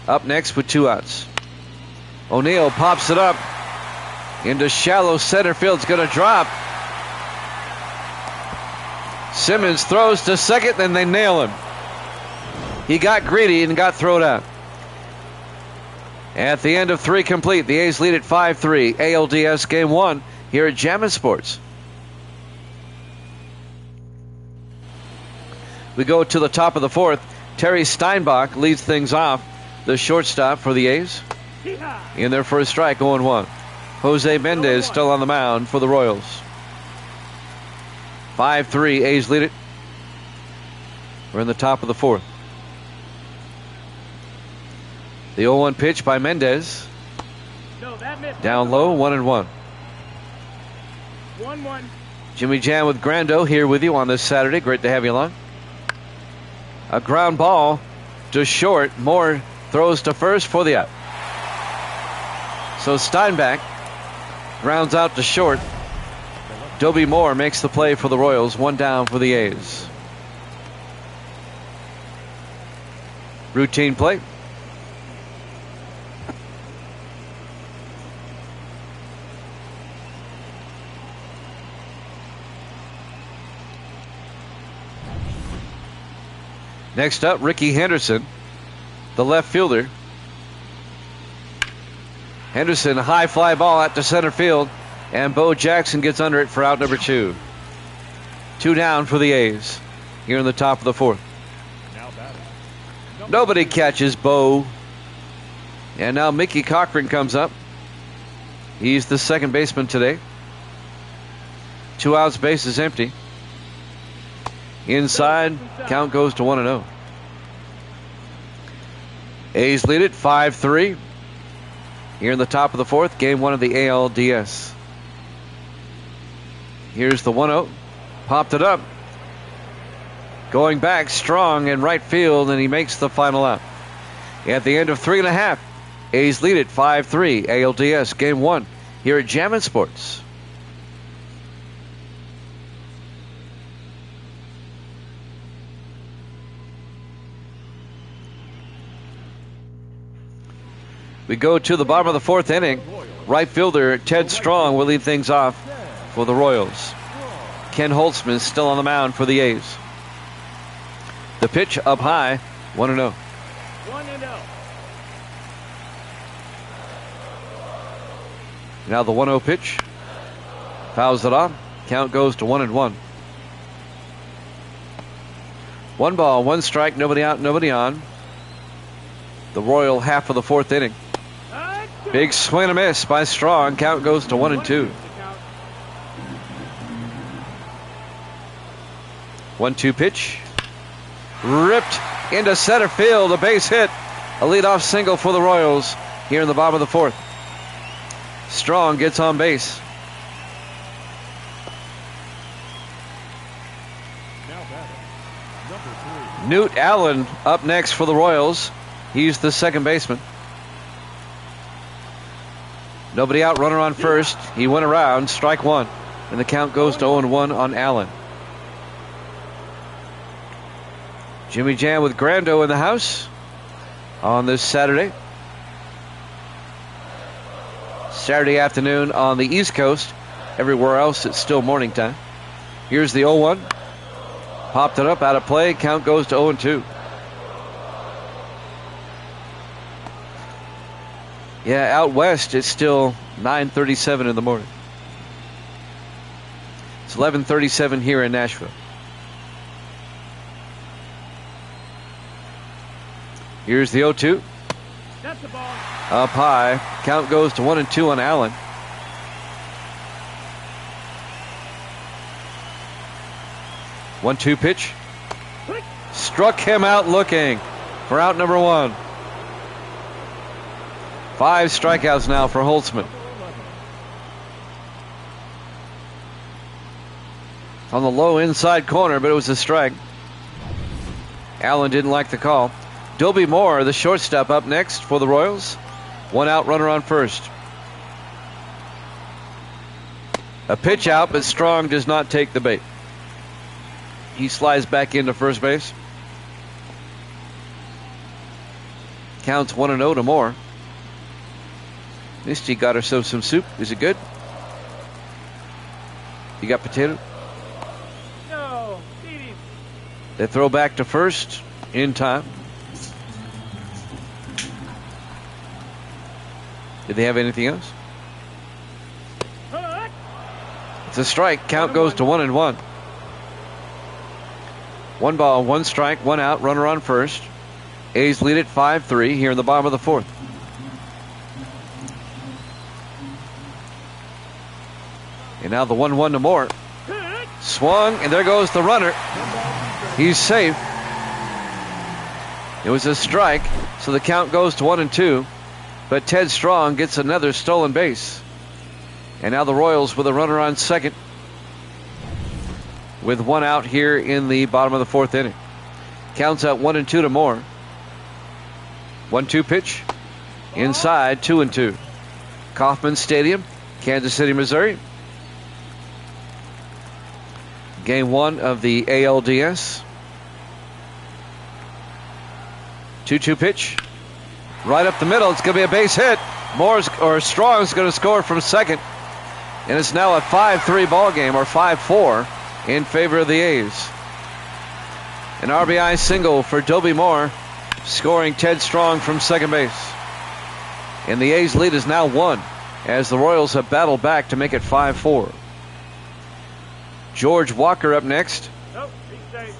Speaker 1: up next with 2 outs. O'Neil pops it up into shallow center field. It's going to drop. Simmons throws to second, then they nail him. He got greedy and got thrown out. At the end of 3 complete, the A's lead at 5-3. ALDS Game 1 here at Jammin' Sports. We go to the top of the 4th. Terry Steinbach leads things off, the shortstop for the A's. In their first strike, 0-1. Jose Mendez still on the mound for the Royals. 5-3, A's lead it. We're in the top of the 4th. The 0-1 pitch by Mendez. Down low, 1-1.
Speaker 2: 1-1.
Speaker 1: Jimmy Jam with Grando here with you on this Saturday. Great to have you along. A ground ball to short. Moore throws to first for the out. So Steinbach grounds out to short. Dobie Moore makes the play for the Royals. 1 down for the A's. Routine play. Next up, Ricky Henderson, the left fielder. Henderson, high fly ball out to center field, and Bo Jackson gets under it for out number 2. 2 down for the A's here in the top of the 4th. Nobody catches Bo. And now Mickey Cochran comes up. He's the second baseman today. 2 outs, base is empty. Inside, count goes to 1-0. A's lead it 5-3. Here in the top of the 4th, game 1 of the ALDS. Here's the 1-0. Popped it up. Going back strong in right field, and he makes the final out. At the end of 3.5, A's lead it 5-3. ALDS game 1 here at Jammin' Sports. We go to the bottom of the 4th inning. Right fielder Ted Strong will lead things off for the Royals. Ken Holtzman still on the mound for the A's. The pitch up high, 1-0.
Speaker 2: 1-0.
Speaker 1: Now the 1-0 pitch. Fouls it off. Count goes to 1-1. 1 ball, 1 strike, nobody out, nobody on. The Royal half of the 4th inning. Big swing and a miss by Strong. Count goes to 1-2. 1-2 pitch. Ripped into center field. A base hit. A leadoff single for the Royals here in the bottom of the fourth. Strong gets on base.
Speaker 3: Now batting, number 3.
Speaker 1: Newt Allen up next for the Royals. He's the second baseman. Nobody out, runner on first. He went around, strike one. And the count goes to 0-1 on Allen. Jimmy Jam with Grando in the house on this Saturday. Saturday afternoon on the East Coast. Everywhere else, it's still morning time. Here's the 0-1. Popped it up, out of play. Count goes to 0-2. Yeah, out west, it's still 9:37 in the morning. It's 11:37 here in Nashville. Here's the 0-2.
Speaker 2: That's the ball.
Speaker 1: Up high. Count goes to 1-2 on Allen. One-two pitch. Struck him out looking for out number one. 5 strikeouts now for Holtzman. On the low inside corner, but it was a strike. Allen didn't like the call. Dobie Moore, the shortstop, up next for the Royals. 1 out, runner on first. A pitch out, but Strong does not take the bait. He slides back into first base. Counts 1-0 to Moore. Misty got herself some soup. Is it good? You got potato?
Speaker 2: No. Beat him.
Speaker 1: They throw back to first in time. Did they have anything else? It's a strike. Count goes to 1-1. 1 ball, 1 strike, 1 out, runner on first. A's lead at 5-3 here in the bottom of the fourth. And now the 1-1 to Moore. Swung, and there goes the runner. He's safe. It was a strike, so the count goes to 1-2. But Ted Strong gets another stolen base. And now the Royals with a runner on second, with 1 out here in the bottom of the fourth inning. Counts out 1-2 to Moore. 1-2 pitch. Inside, 2-2. Kauffman Stadium, Kansas City, Missouri. Game 1 of the ALDS. 2-2 pitch. Right up the middle. It's going to be a base hit. Strong's going to score from second. And it's now a 5-3 ball game, or 5-4 in favor of the A's. An RBI single for Dobie Moore, scoring Ted Strong from second base. And the A's lead is now 1 as the Royals have battled back to make it 5-4. George Walker up next.
Speaker 2: Nope, he's safe.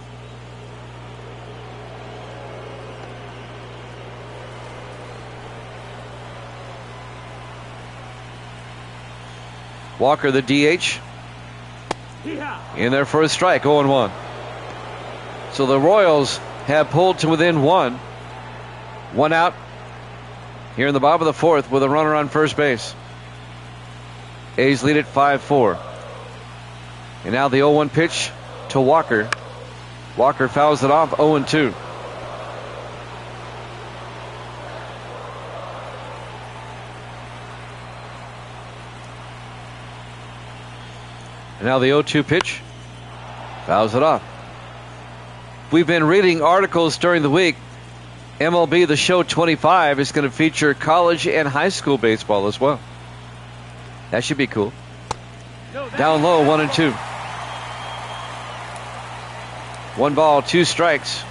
Speaker 1: Walker, the DH, in there for a strike, 0-1. So the Royals have pulled to within 1. 1 out here in the bottom of the fourth with a runner on first base. A's lead at 5-4. And now the 0-1 pitch to Walker. Walker fouls it off, 0-2. And now the 0-2 pitch. Fouls it off. We've been reading articles during the week. MLB The Show 25 is going to feature college and high school baseball as well. That should be cool. Down low, 1-2. 1 ball, 2 strikes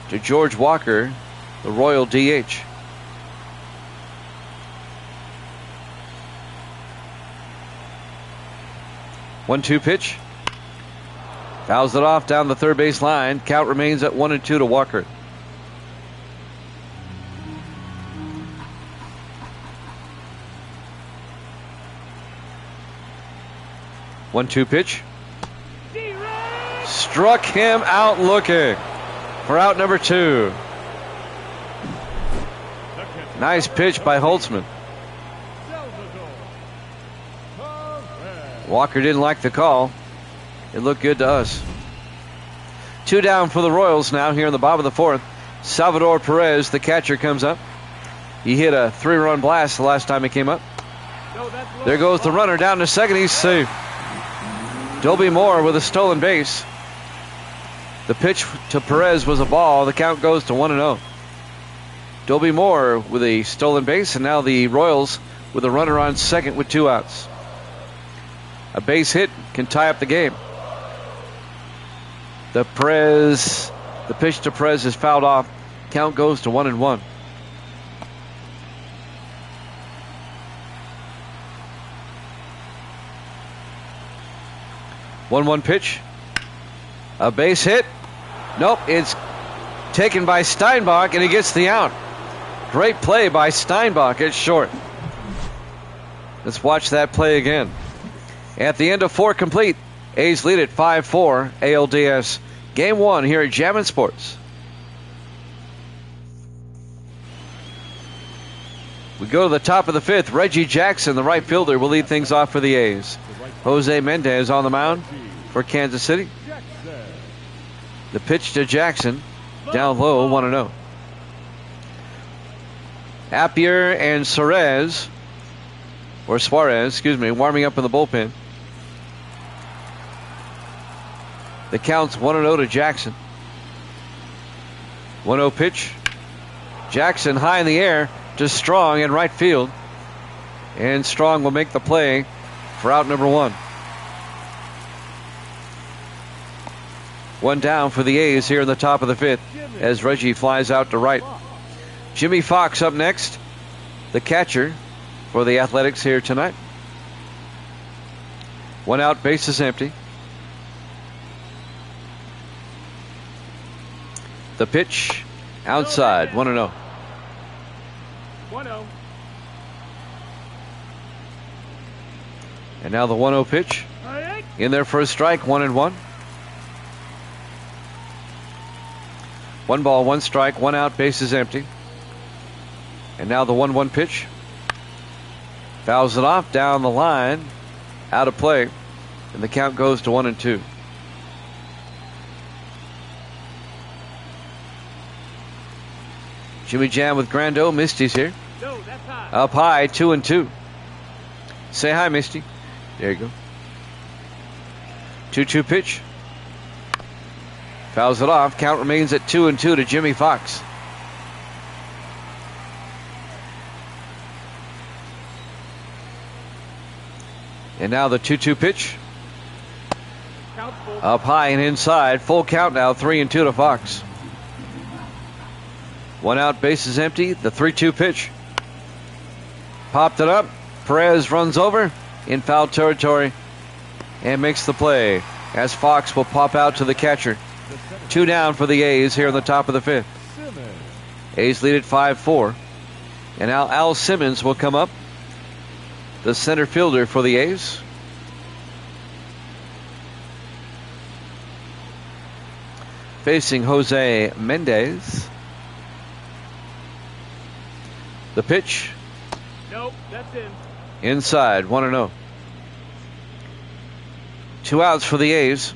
Speaker 1: to George Walker, the Royal DH. One-two pitch. Fouls it off down the third base line. Count remains at 1-2 to Walker. 1-2 pitch.
Speaker 2: D-Ray!
Speaker 1: Struck him out looking for out number 2. Nice pitch by Holtzman. Walker didn't like the call. It looked good to us. 2 down for the Royals now here in the bottom of the 4th. Salvador Perez, the catcher, comes up. He hit a 3-run blast the last time he came up. There goes the runner down to second. He's safe. Dolby Moore with a stolen base. The pitch to Perez was a ball. The count goes to 1-0. Dolby Moore with a stolen base, and now the Royals with a runner on second with 2 outs. A base hit can tie up the game. The pitch to Perez is fouled off. Count goes to 1-1. One pitch. A base hit. Nope, it's taken by Steinbach, and he gets the out. Great play by Steinbach. It's short. Let's watch that play again. At the end of 4 complete, A's lead at 5-4 ALDS. Game 1 here at Jammin' Sports. We go to the top of the 5th. Reggie Jackson, the right fielder, will lead things off for the A's. Jose Mendez on the mound for Kansas City. The pitch to Jackson, down low, 1-0. Appier and Suarez, warming up in the bullpen. The count's 1-0 to Jackson. 1-0 pitch. Jackson high in the air to Strong in right field. And Strong will make the play for out number 1. 1 down for the A's here in the top of the 5th as Reggie flies out to right. Jimmy Fox up next, the catcher for the Athletics here tonight. 1 out, base is empty. The pitch outside, 1-0.
Speaker 2: 1-0.
Speaker 1: And now the 1-0 pitch. In there for a strike, 1-1. 1 ball, 1 strike, 1 out, base is empty. And now the 1-1 pitch. Fouls it off down the line, out of play. And the count goes to 1-2. Jimmy Jam with Grando. Misty's here.
Speaker 2: No, that's high.
Speaker 1: Up high, 2-2. Say hi, Misty. There you go. 2-2 pitch. Fouls it off. Count remains at 2-2 to Jimmy Fox. And now the 2-2 pitch.
Speaker 2: Count full.
Speaker 1: Up high and inside. Full count now, 3-2 to Fox. 1 out, base is empty. The 3-2 pitch. Popped it up. Perez runs over in foul territory and makes the play as Fox will pop out to the catcher. 2 down for the A's here in the top of the 5th. A's lead at 5-4. And now Al Simmons will come up, the center fielder for the A's. Facing Jose Mendez. The pitch.
Speaker 2: Nope, that's in.
Speaker 1: Inside, 1-0. 2 outs for the A's.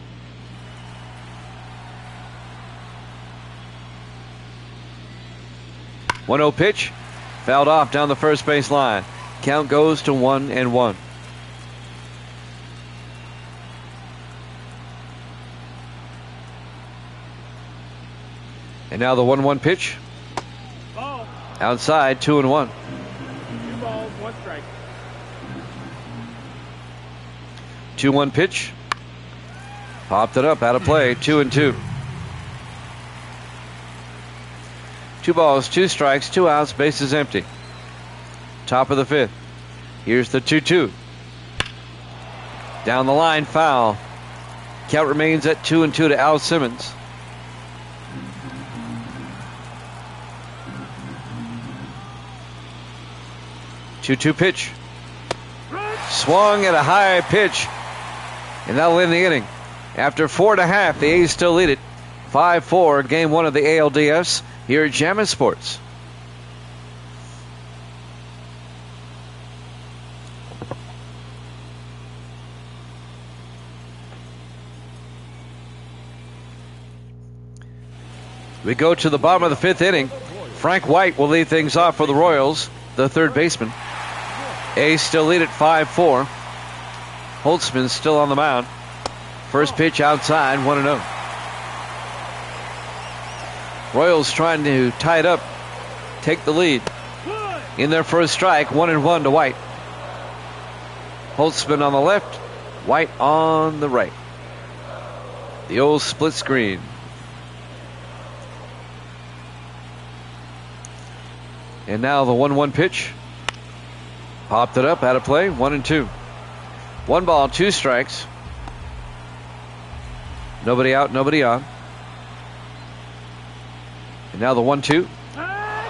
Speaker 1: One 1-0 pitch. Fouled off down the first base line. Count goes to 1-1. And now the 1-1 pitch.
Speaker 2: Ball.
Speaker 1: Outside, 2-1.
Speaker 2: 2 balls, 1 strike.
Speaker 1: 2-1 pitch. Popped it up, out of play, 2-2. 2 balls, 2 strikes, 2 outs, bases empty. Top of the 5th. Here's the 2-2. Down the line, foul. Count remains at 2-2 to Al Simmons. Two pitch. Swung at a high pitch And that'll end the inning. After 4.5, the A's still lead it 5-4. Game 1 of the ALDS here at Jammin' Sports. We go to the bottom of the 5th inning. Frank White will lead things off for the Royals, the third baseman. A's still lead at 5-4. Holtzman still on the mound. First pitch outside, 1-0. Royals trying to tie it up, take the lead. In their first strike, 1-1 to White. Holtzman on the left, White on the right. The old split screen. And now the 1-1 pitch. Popped it up, out of play, 1-2. 1 ball, 2 strikes. Nobody out, nobody on. And now the 1-2.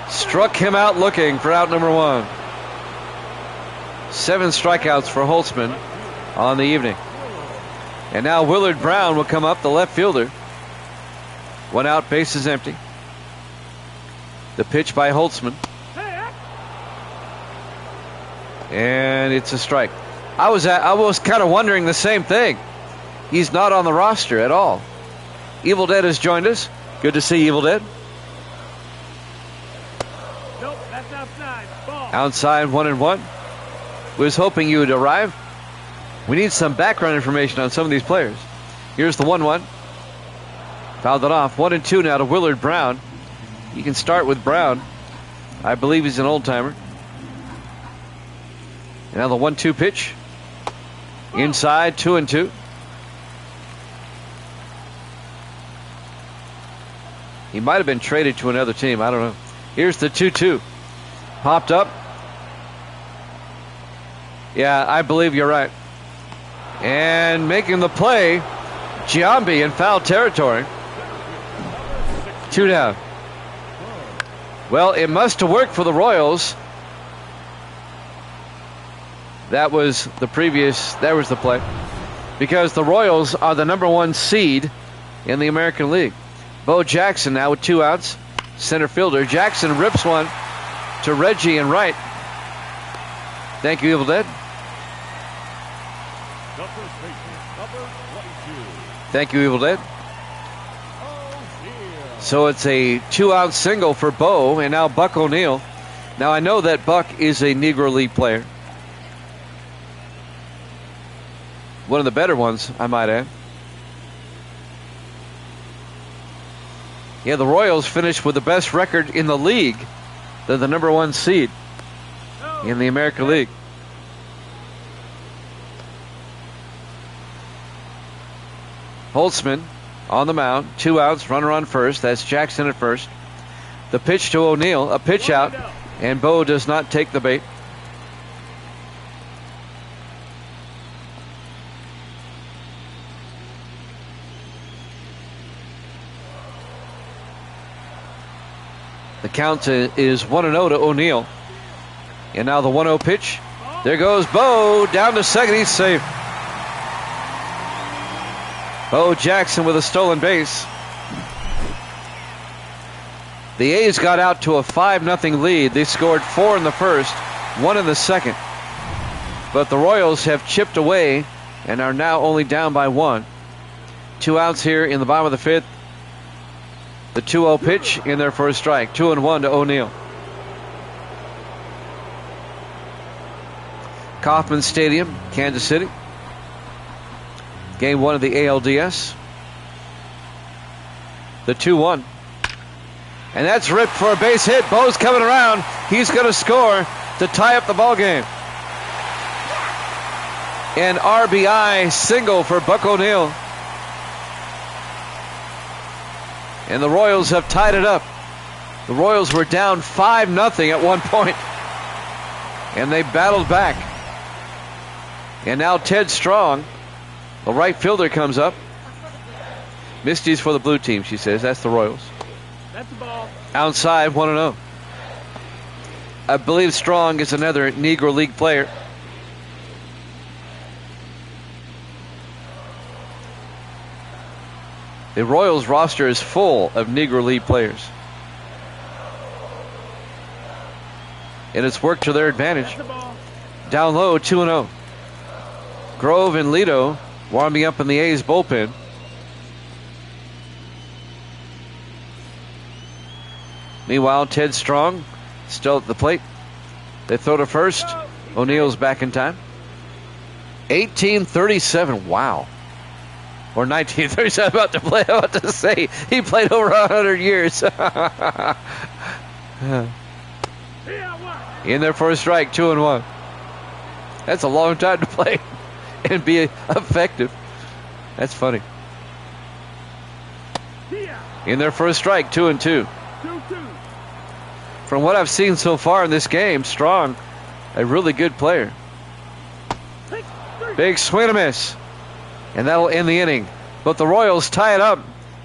Speaker 1: Struck him out looking for out number 1. 7 strikeouts for Holtzman on the evening. And now Willard Brown will come up, the left fielder. 1 out, bases empty. The pitch by Holtzman. And it's a strike. I was kind of wondering the same thing. He's not on the roster at all. Evil Dead has joined us. Good to see Evil Dead.
Speaker 2: Nope, that's outside. Ball.
Speaker 1: Outside, 1-1. Was hoping you would arrive. We need some background information on some of these players. Here's the 1-1. Fouled it off. 1-2 now to Willard Brown. You can start with Brown. I believe he's an old timer. And now the 1-2 pitch. Inside, 2-2. He might have been traded to another team. I don't know. Here's the 2-2. Popped up. Yeah, I believe you're right. And making the play, Giambi in foul territory. 2 down. Well, it must have worked for the Royals. That was the play. Because the Royals are the number 1 seed in the American League. Bo Jackson now with 2 outs. Center fielder. Jackson rips one to Reggie and right. Thank you, Evil Dead. Thank you, Evil Dead. So it's a 2-out single for Bo, and now Buck O'Neill. Now I know that Buck is a Negro League player. One of the better ones, I might add. Yeah, the Royals finished with the best record in the league. They're the number 1 seed in the American League. Holtzman on the mound. 2 outs, runner on first. That's Jackson at first. The pitch to O'Neill, a pitch out, and Bo does not take the bait. The count is 1-0 to O'Neill. And now the 1-0 pitch. There goes Bo down to second. He's safe. Bo Jackson with a stolen base. The A's got out to a 5-0 lead. They scored 4 in the first, 1 in the second. But the Royals have chipped away and are now only down by 1. 2 outs here in the bottom of the 5th. The 2-0 pitch in their first strike. 2-1 to O'Neill. Kauffman Stadium, Kansas City. Game 1 of the ALDS. The 2-1. And that's ripped for a base hit. Bo's coming around. He's going to score to tie up the ball game. An RBI single for Buck O'Neill. And the Royals have tied it up. The Royals were down 5-0 at one point, and they battled back. And now Ted Strong, the right fielder, comes up. Misty's for the blue team, she says. That's the Royals.
Speaker 2: That's the ball.
Speaker 1: Outside, 1-0. I believe Strong is another Negro League player. The Royals roster is full of Negro League players. And it's worked to their advantage.
Speaker 2: That's the ball.
Speaker 1: Down low, 2-0. Grove and Lito warming up in the A's bullpen. Meanwhile, Ted Strong still at the plate. They throw to first. O'Neill's back in time. 1837. Wow. Or 1937. About to play. About to say he played over 100 years. In there for a strike. 2-1. That's a long time to play and be effective. That's funny. In there for a strike. 2-2.
Speaker 2: 2-2.
Speaker 1: From what I've seen so far in this game, Strong, a really good player. Big swing and a miss. And that'll end the inning. But the Royals tie it up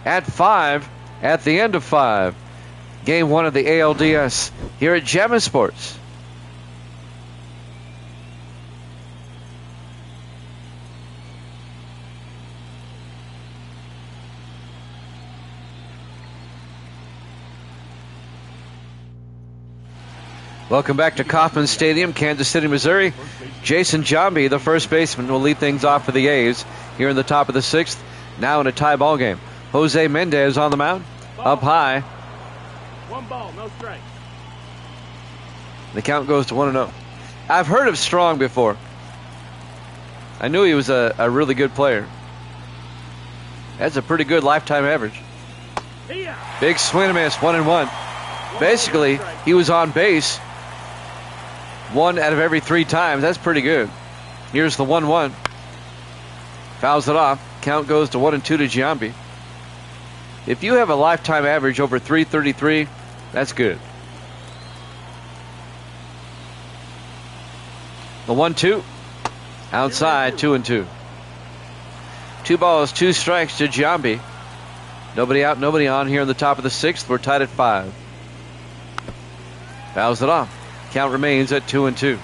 Speaker 1: at 5 at the end of 5. Game 1 of the ALDS here at Jammin' Sports. Welcome back to Kauffman Stadium, Kansas City, Missouri. Jason Giambi, the first baseman, will lead things off for the A's here in the top of the 6th. Now in a tie ball game. Jose Mendez on the mound, up high.
Speaker 2: 1 ball, no strike.
Speaker 1: The count goes to 1-0. I've heard of Strong before. I knew he was a really good player. That's a pretty good lifetime average. Big swing and miss, 1-1. Basically, he was on base 1 out of every 3 times. That's pretty good. Here's the 1-1. Fouls it off. Count goes to 1-2 to Giambi. If you have a lifetime average over 333, that's good. The 1-2. Outside, 2-2. 2 balls, 2 strikes to Giambi. Nobody out, nobody on here in the top of the 6th. We're tied at 5. Fouls it off. Count remains at 2-2.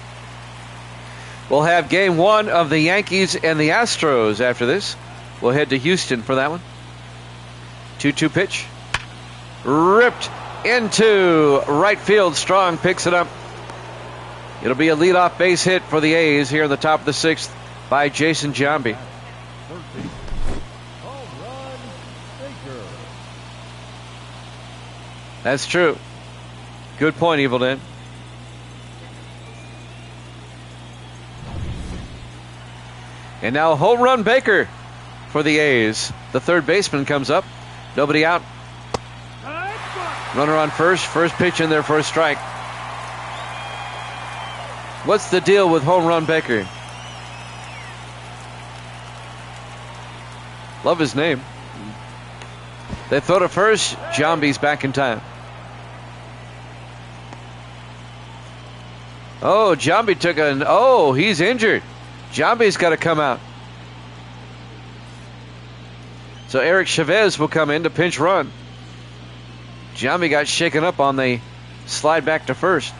Speaker 1: We'll have game 1 of the Yankees and the Astros after this. We'll head to Houston for that one. 2-2 pitch. Ripped into right field. Strong picks it up. It'll be a leadoff base hit for the A's here in the top of the 6th by Jason Giambi. That's true. Good point, Evil Dan. And now home run Baker for the A's. The third baseman comes up. Nobody out. Runner on first. First pitch in there for a strike. What's the deal with home run Baker? Love his name. They throw to first. Giambi's back in time. Oh, Giambi took an... Oh, he's injured. Giambi's got to come out. So Eric Chavez will come in to pinch run. Giambi got shaken up on the slide back to first.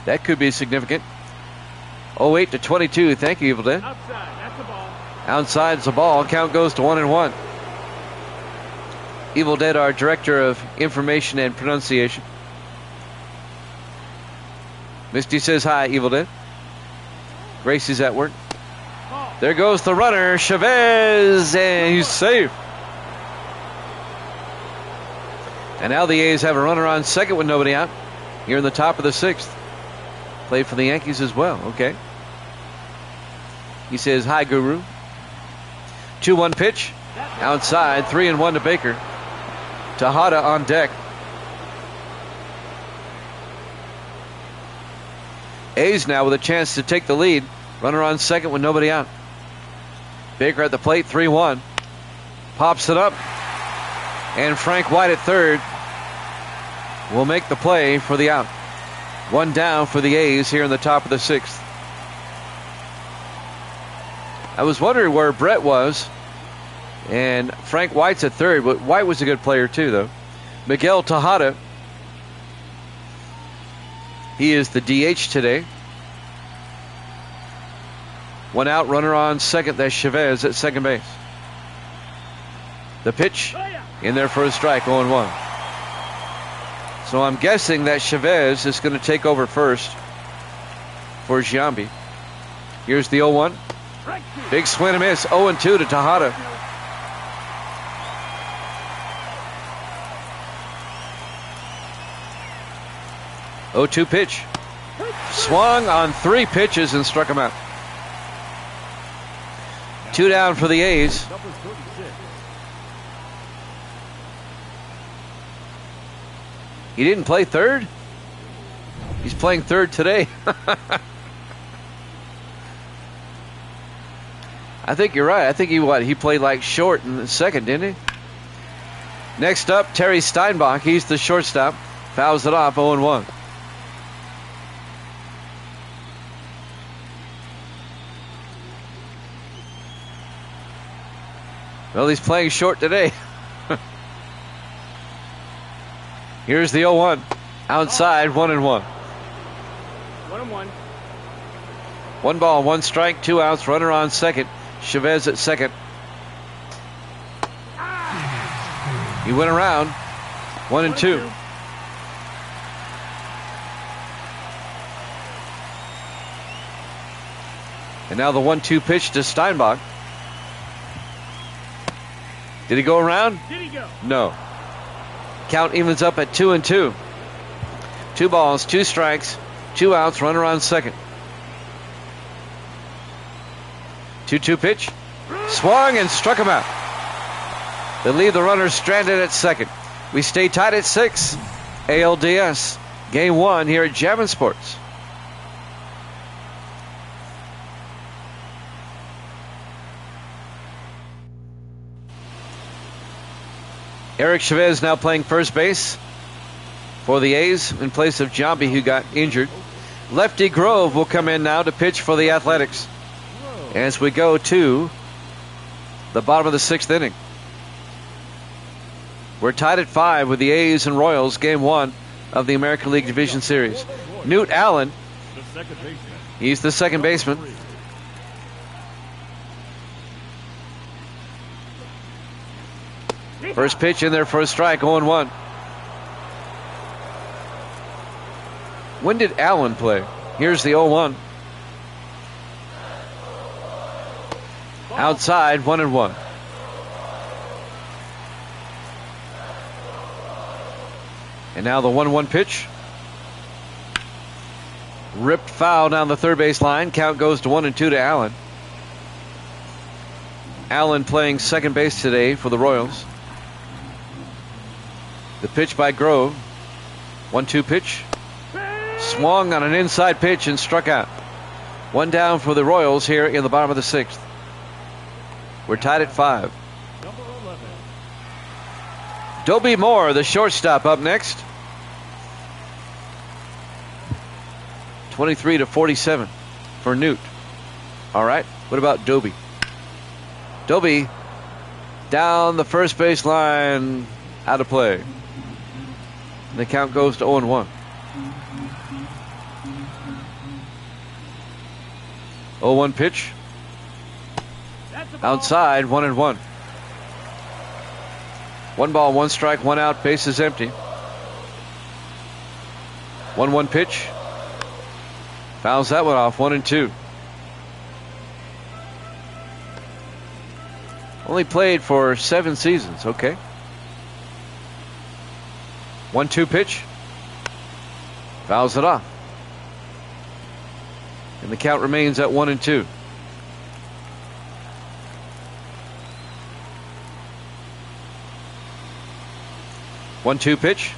Speaker 1: That could be significant. 08 to 22. Thank you, Evil Dan.
Speaker 2: Outside, that's the ball.
Speaker 1: Outside's the ball. Count goes to 1-1. Evil Dead, our director of information and pronunciation. Misty says hi, Evil Dead. Gracie's at work. There goes the runner, Chavez, and he's safe. And now the A's have a runner on second with nobody out. Here in the top of the 6th. Played for the Yankees as well. Okay. He says hi, Guru. 2-1 pitch. Outside, 3-1 to Baker. Tejada on deck. A's now with a chance to take the lead. Runner on second with nobody out. Baker at the plate, 3-1. Pops it up. And Frank White at third will make the play for the out. 1 down for the A's here in the top of the 6th. I was wondering where Brett was. And Frank White's at third, but White was a good player too, though. Miguel Tejada. He is the DH today. 1 out, runner on second. That's Chavez at second base. The pitch in there for a strike, 0-1. So I'm guessing that Chavez is going to take over first for Giambi. Here's the 0-1. Big swing and miss, 0-2 to Tejada. Oh-2 pitch. Swung on 3 pitches and struck him out. 2 down for the A's. He didn't play third? He's playing third today. I think you're right. I think he played like short in the second, didn't he? Next up, Terry Steinbach. He's the shortstop. Fouls it off, 0-1. Well, he's playing short today. Here's the 0-1. Outside, 1-1.
Speaker 2: 1-1.
Speaker 1: 1 ball, 1 strike, 2 outs. Runner on second. Chavez at second. He went around. 1-2. And now the 1-2 pitch to Steinbach. Did he go around?
Speaker 2: Did he go?
Speaker 1: No. Count evens up at 2-2. 2 balls, 2 strikes, 2 outs, runner on second. 2-2 pitch. Swung and struck him out. They leave the runner stranded at second. We stay tied at 6. ALDS, Game 1 here at Jammin' Sports. Eric Chavez now playing first base for the A's in place of Giambi, who got injured. Lefty Grove will come in now to pitch for the Athletics as we go to the bottom of the 6th inning. We're tied at 5 with the A's and Royals, Game 1 of the American League Division Series. Newt Allen, he's the second baseman. First pitch in there for a strike, 0-1. When did Allen play? Here's the 0-1. Outside, 1-1. And now the 1-1 pitch. Ripped foul down the third base line. Count goes to 1-2 to Allen. Allen playing second base today for the Royals. The pitch by Grove. 1-2 pitch. Swung on an inside pitch and struck out. 1 down for the Royals here in the bottom of the 6th. We're tied at 5. Dobie Moore, the shortstop, up next. 23-47 for Newt. All right, what about Dobie? Dobie down the first base line, out of play. And the count goes to 0-1. 0-1 pitch. Outside, 1-1. 1 ball, 1 strike, 1 out, bases empty. 1-1 pitch. Fouls that one off, 1-2. Only played for 7 seasons, okay. 1-2 pitch. Fouls it off. And the count remains at 1-2. One-two pitch.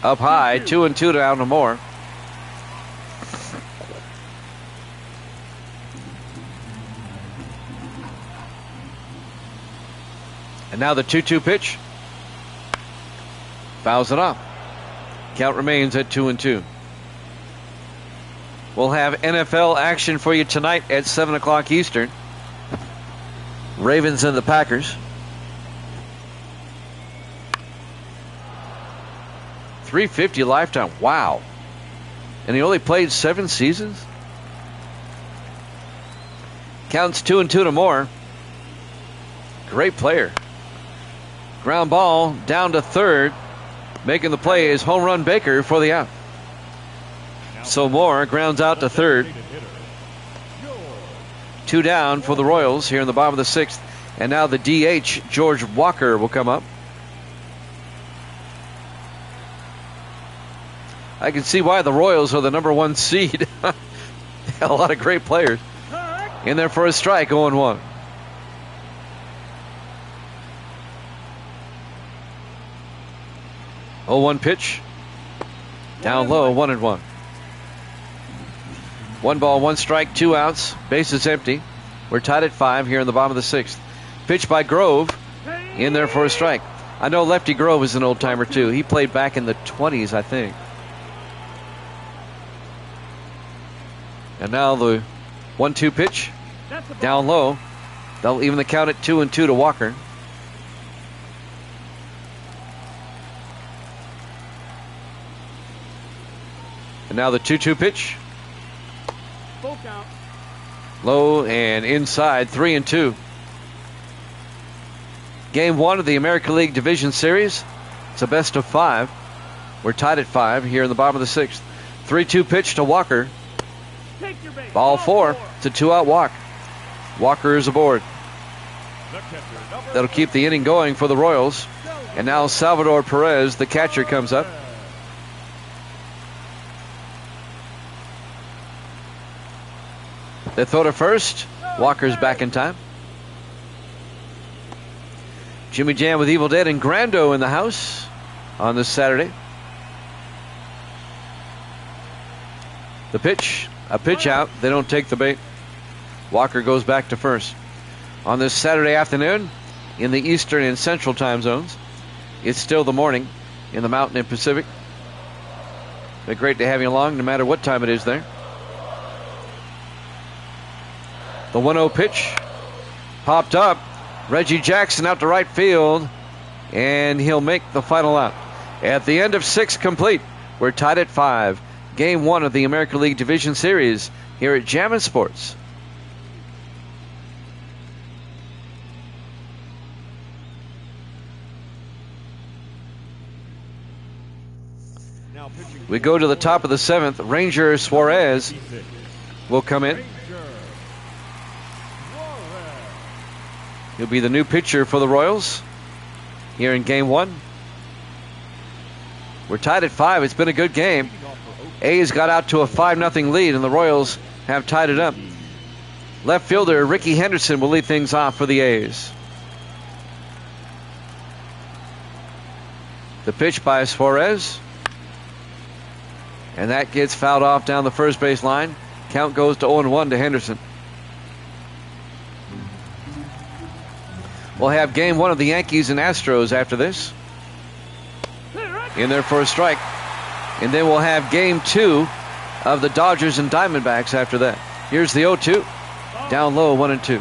Speaker 1: Up high. 2-2 down to Moore. And now the 2-2 pitch. Fouls it off. Count remains at 2-2. We'll have NFL action for you tonight at 7 o'clock Eastern. Ravens and the Packers. 350 lifetime. Wow. And he only played 7 seasons? Counts 2-2 to Moore. Great player. Ground ball down to third. Making the play is home run Baker for the out. So Moore grounds out to third. 2 down for the Royals here in the bottom of the 6th. And now the DH, George Walker, will come up. I can see why the Royals are the number 1 seed. A lot of great players. In there for a strike, 0-1. Oh, 1 pitch. Down low, 1-1. 1 ball, 1 strike, 2 outs. Bases empty. We're tied at 5 here in the bottom of the 6th. Pitch by Grove. In there for a strike. I know Lefty Grove is an old timer too. He played back in the 20s, I think. And now the 1-2 pitch. Down low. They'll even the count at 2-2 to Walker. And now the 2-2 pitch.
Speaker 2: Full count.
Speaker 1: Low and inside, 3-2. Game 1 of the American League Division Series. It's a best of 5. We're tied at 5 here in the bottom of the 6th. 3-2 pitch to Walker.
Speaker 2: Take your base.
Speaker 1: Ball 4. It's a 2-out walk. Walker is aboard. That'll keep the inning going for the Royals. And now Salvador Perez, the catcher, comes up. They throw to first. Walker's back in time. Jimmy Jam with Evil Dead and Grando in the house on this Saturday. The pitch, a pitch out. They don't take the bait. Walker goes back to first. On this Saturday afternoon in the Eastern and Central time zones. It's still the morning in the Mountain and Pacific. They're great to have you along no matter what time it is there. The 1-0 pitch popped up. Reggie Jackson out to right field, and he'll make the final out. At the end of 6 complete, we're tied at 5. Game 1 of the American League Division Series here at Jammin' Sports. We go to the top of the 7th. Ranger Suarez will come in. He'll be the new pitcher for the Royals here in Game 1. We're tied at 5. It's been a good game. A's got out to a 5-0 lead, and the Royals have tied it up. Left fielder Ricky Henderson will lead things off for the A's. The pitch by Suarez. And that gets fouled off down the first base line. Count goes to 0-1 to Henderson. We'll have Game 1 of the Yankees and Astros after this. In there for a strike. And then we'll have Game 2 of the Dodgers and Diamondbacks after that. Here's the 0-2. Down low, 1-2.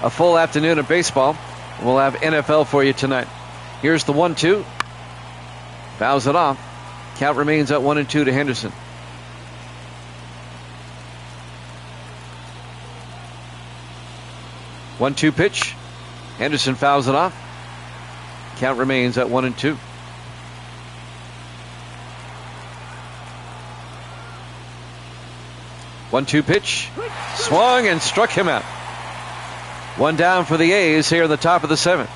Speaker 1: A full afternoon of baseball. We'll have NFL for you tonight. Here's the 1-2. Fouls it off. Count remains at 1-2 to Henderson. One-two pitch. Henderson fouls it off. Count remains at 1-2. One-two pitch. Swung and struck him out. One down for the A's here in the top of the 7th.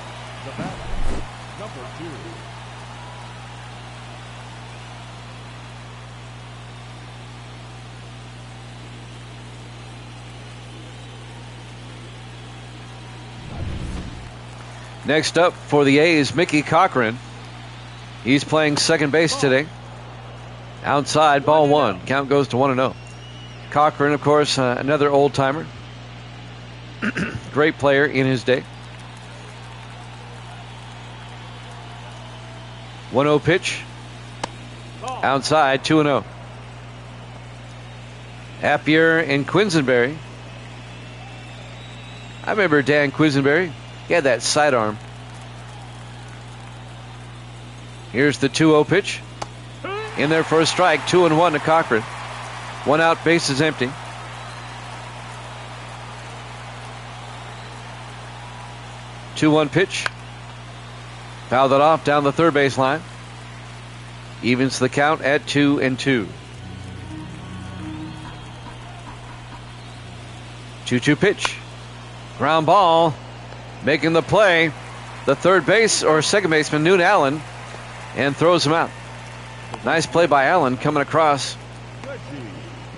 Speaker 1: Next up for the A's, Mickey Cochran. He's playing second base today. Outside, ball 1. Count goes to 1-0. Cochran, of course, another old-timer. Great player in his day. 1-0 pitch. Outside, 2-0. Appier and Quisenberry. I remember Dan Quisenberry. He had that sidearm. Here's the 2-0 pitch. In there for a strike. 2-1 to Cochran. One out, base is empty. Two-one pitch. Fouled it off down the third base line. Evens the count at 2-2. 2-2 pitch. Ground ball. Making the play. The third base or second baseman, Noon Allen, and throws him out. Nice play by Allen coming across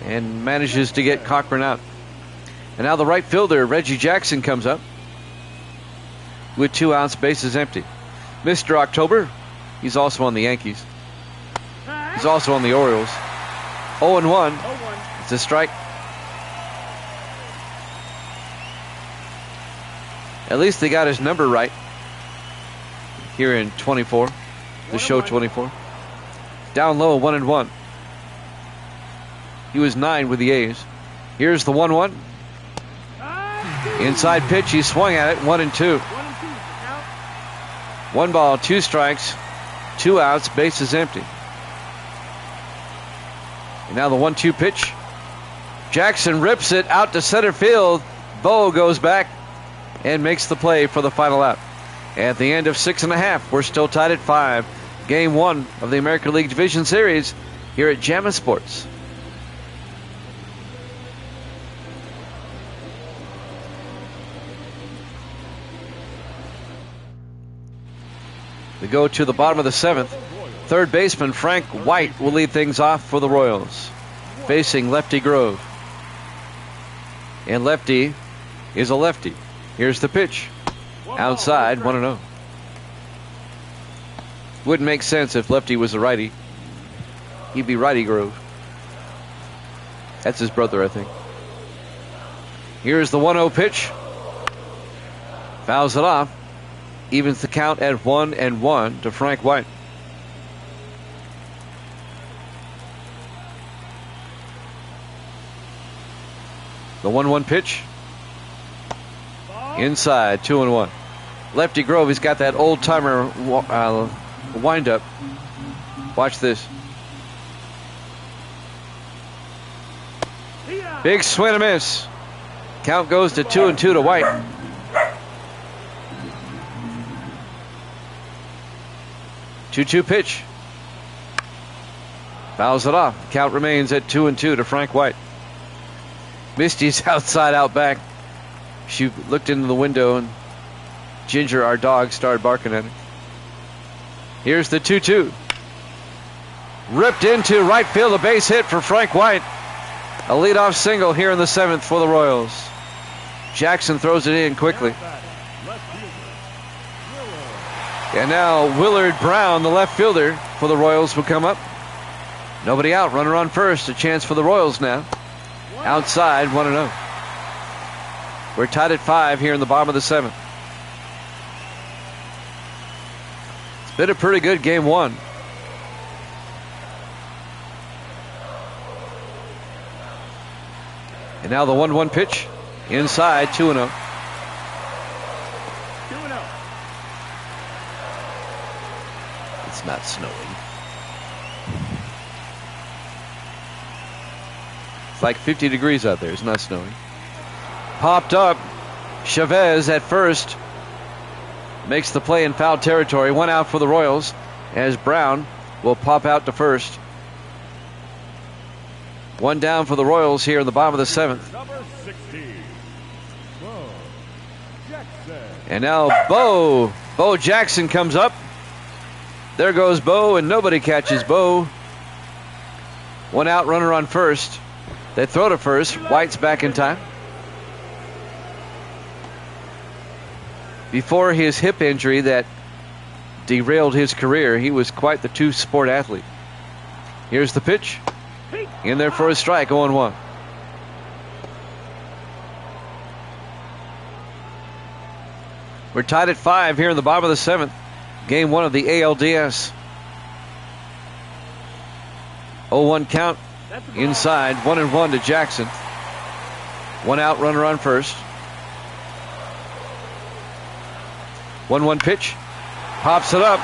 Speaker 1: and manages to get Cochran out. And now the right fielder, Reggie Jackson, comes up with 2 outs, bases empty. Mr. October, he's also on the Yankees. He's also on the Orioles. 0-1. It's a strike. At least they got his number right here in 24. The show 24. Down low, 1-1. He was 9 with the A's. Here's the 1-1. Inside pitch, he swung at it, 1-2. 1 ball, 2 strikes, 2 outs, bases empty. And now the 1-2 pitch. Jackson rips it out to center field. Bo goes back and makes the play for the final out. At the end of 6.5, we're still tied at 5. Game 1 of the American League Division Series here at Jammin' Sports. We go to the bottom of the 7th. Third baseman Frank White will lead things off for the Royals, facing Lefty Grove. And Lefty is a lefty. Here's the pitch. Outside, 1-0. Wouldn't make sense if Lefty was a righty. He'd be Righty Grove. That's his brother, I think. Here's the 1-0 pitch. Fouls it off. Evens the count at 1-1 to Frank White. The 1-1 pitch. Inside, 2-1. Lefty Grove, he's got that old-timer wind-up. Watch this. Big swing and a miss. Count goes to 2-2 to White. Two-two pitch. Fouls it off. Count remains at 2-2 to Frank White. Misty's outside out back. She looked into the window and Ginger, our dog, started barking at her. Here's the 2-2. Ripped into right field, a base hit for Frank White. A leadoff single here in the 7th for the Royals. Jackson throws it in quickly. And now Willard Brown, the left fielder for the Royals, will come up. Nobody out. Runner on first. A chance for the Royals now. Outside, 1-0. We're tied at 5 here in the bottom of the 7th. It's been a pretty good game 1. And now the 1-1 pitch. Inside, 2-0. It's not snowing. It's like 50 degrees out there. It's not snowing. Popped up. Chavez at first makes the play in foul territory. 1 out for the Royals as Brown will pop out to first. 1 down for the Royals here in the bottom of the 7th.
Speaker 3: Number 16, Bo Jackson.
Speaker 1: And now Bo Jackson comes up. There goes Bo, and nobody catches Bo. 1 out, runner on first. They throw to first. White's back in time. Before his hip injury that derailed his career, he was quite the two-sport athlete. Here's the pitch. In there for a strike, 0-1. We're tied at 5 here in the bottom of the 7th. Game 1 of the ALDS. 0-1 count. Inside, 1-1 to Jackson. 1 out, runner on first. 1-1 pitch. Pops it up.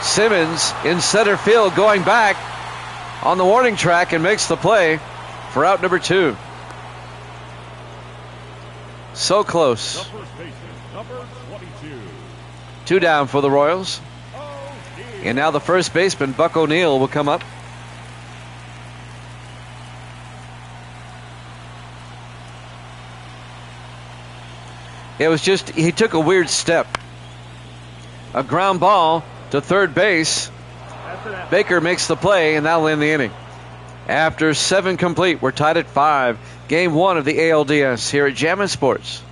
Speaker 1: Simmons in center field going back on the warning track and makes the play for out number 2. So close.
Speaker 3: The first baseman, number 22.
Speaker 1: 2 down for the Royals. And now the first baseman, Buck O'Neill, will come up. It was just, he took a weird step. A ground ball to third base. Baker makes the play, and that'll end the inning. After 7 complete, we're tied at 5. Game 1 of the ALDS here at Jammin' Sports.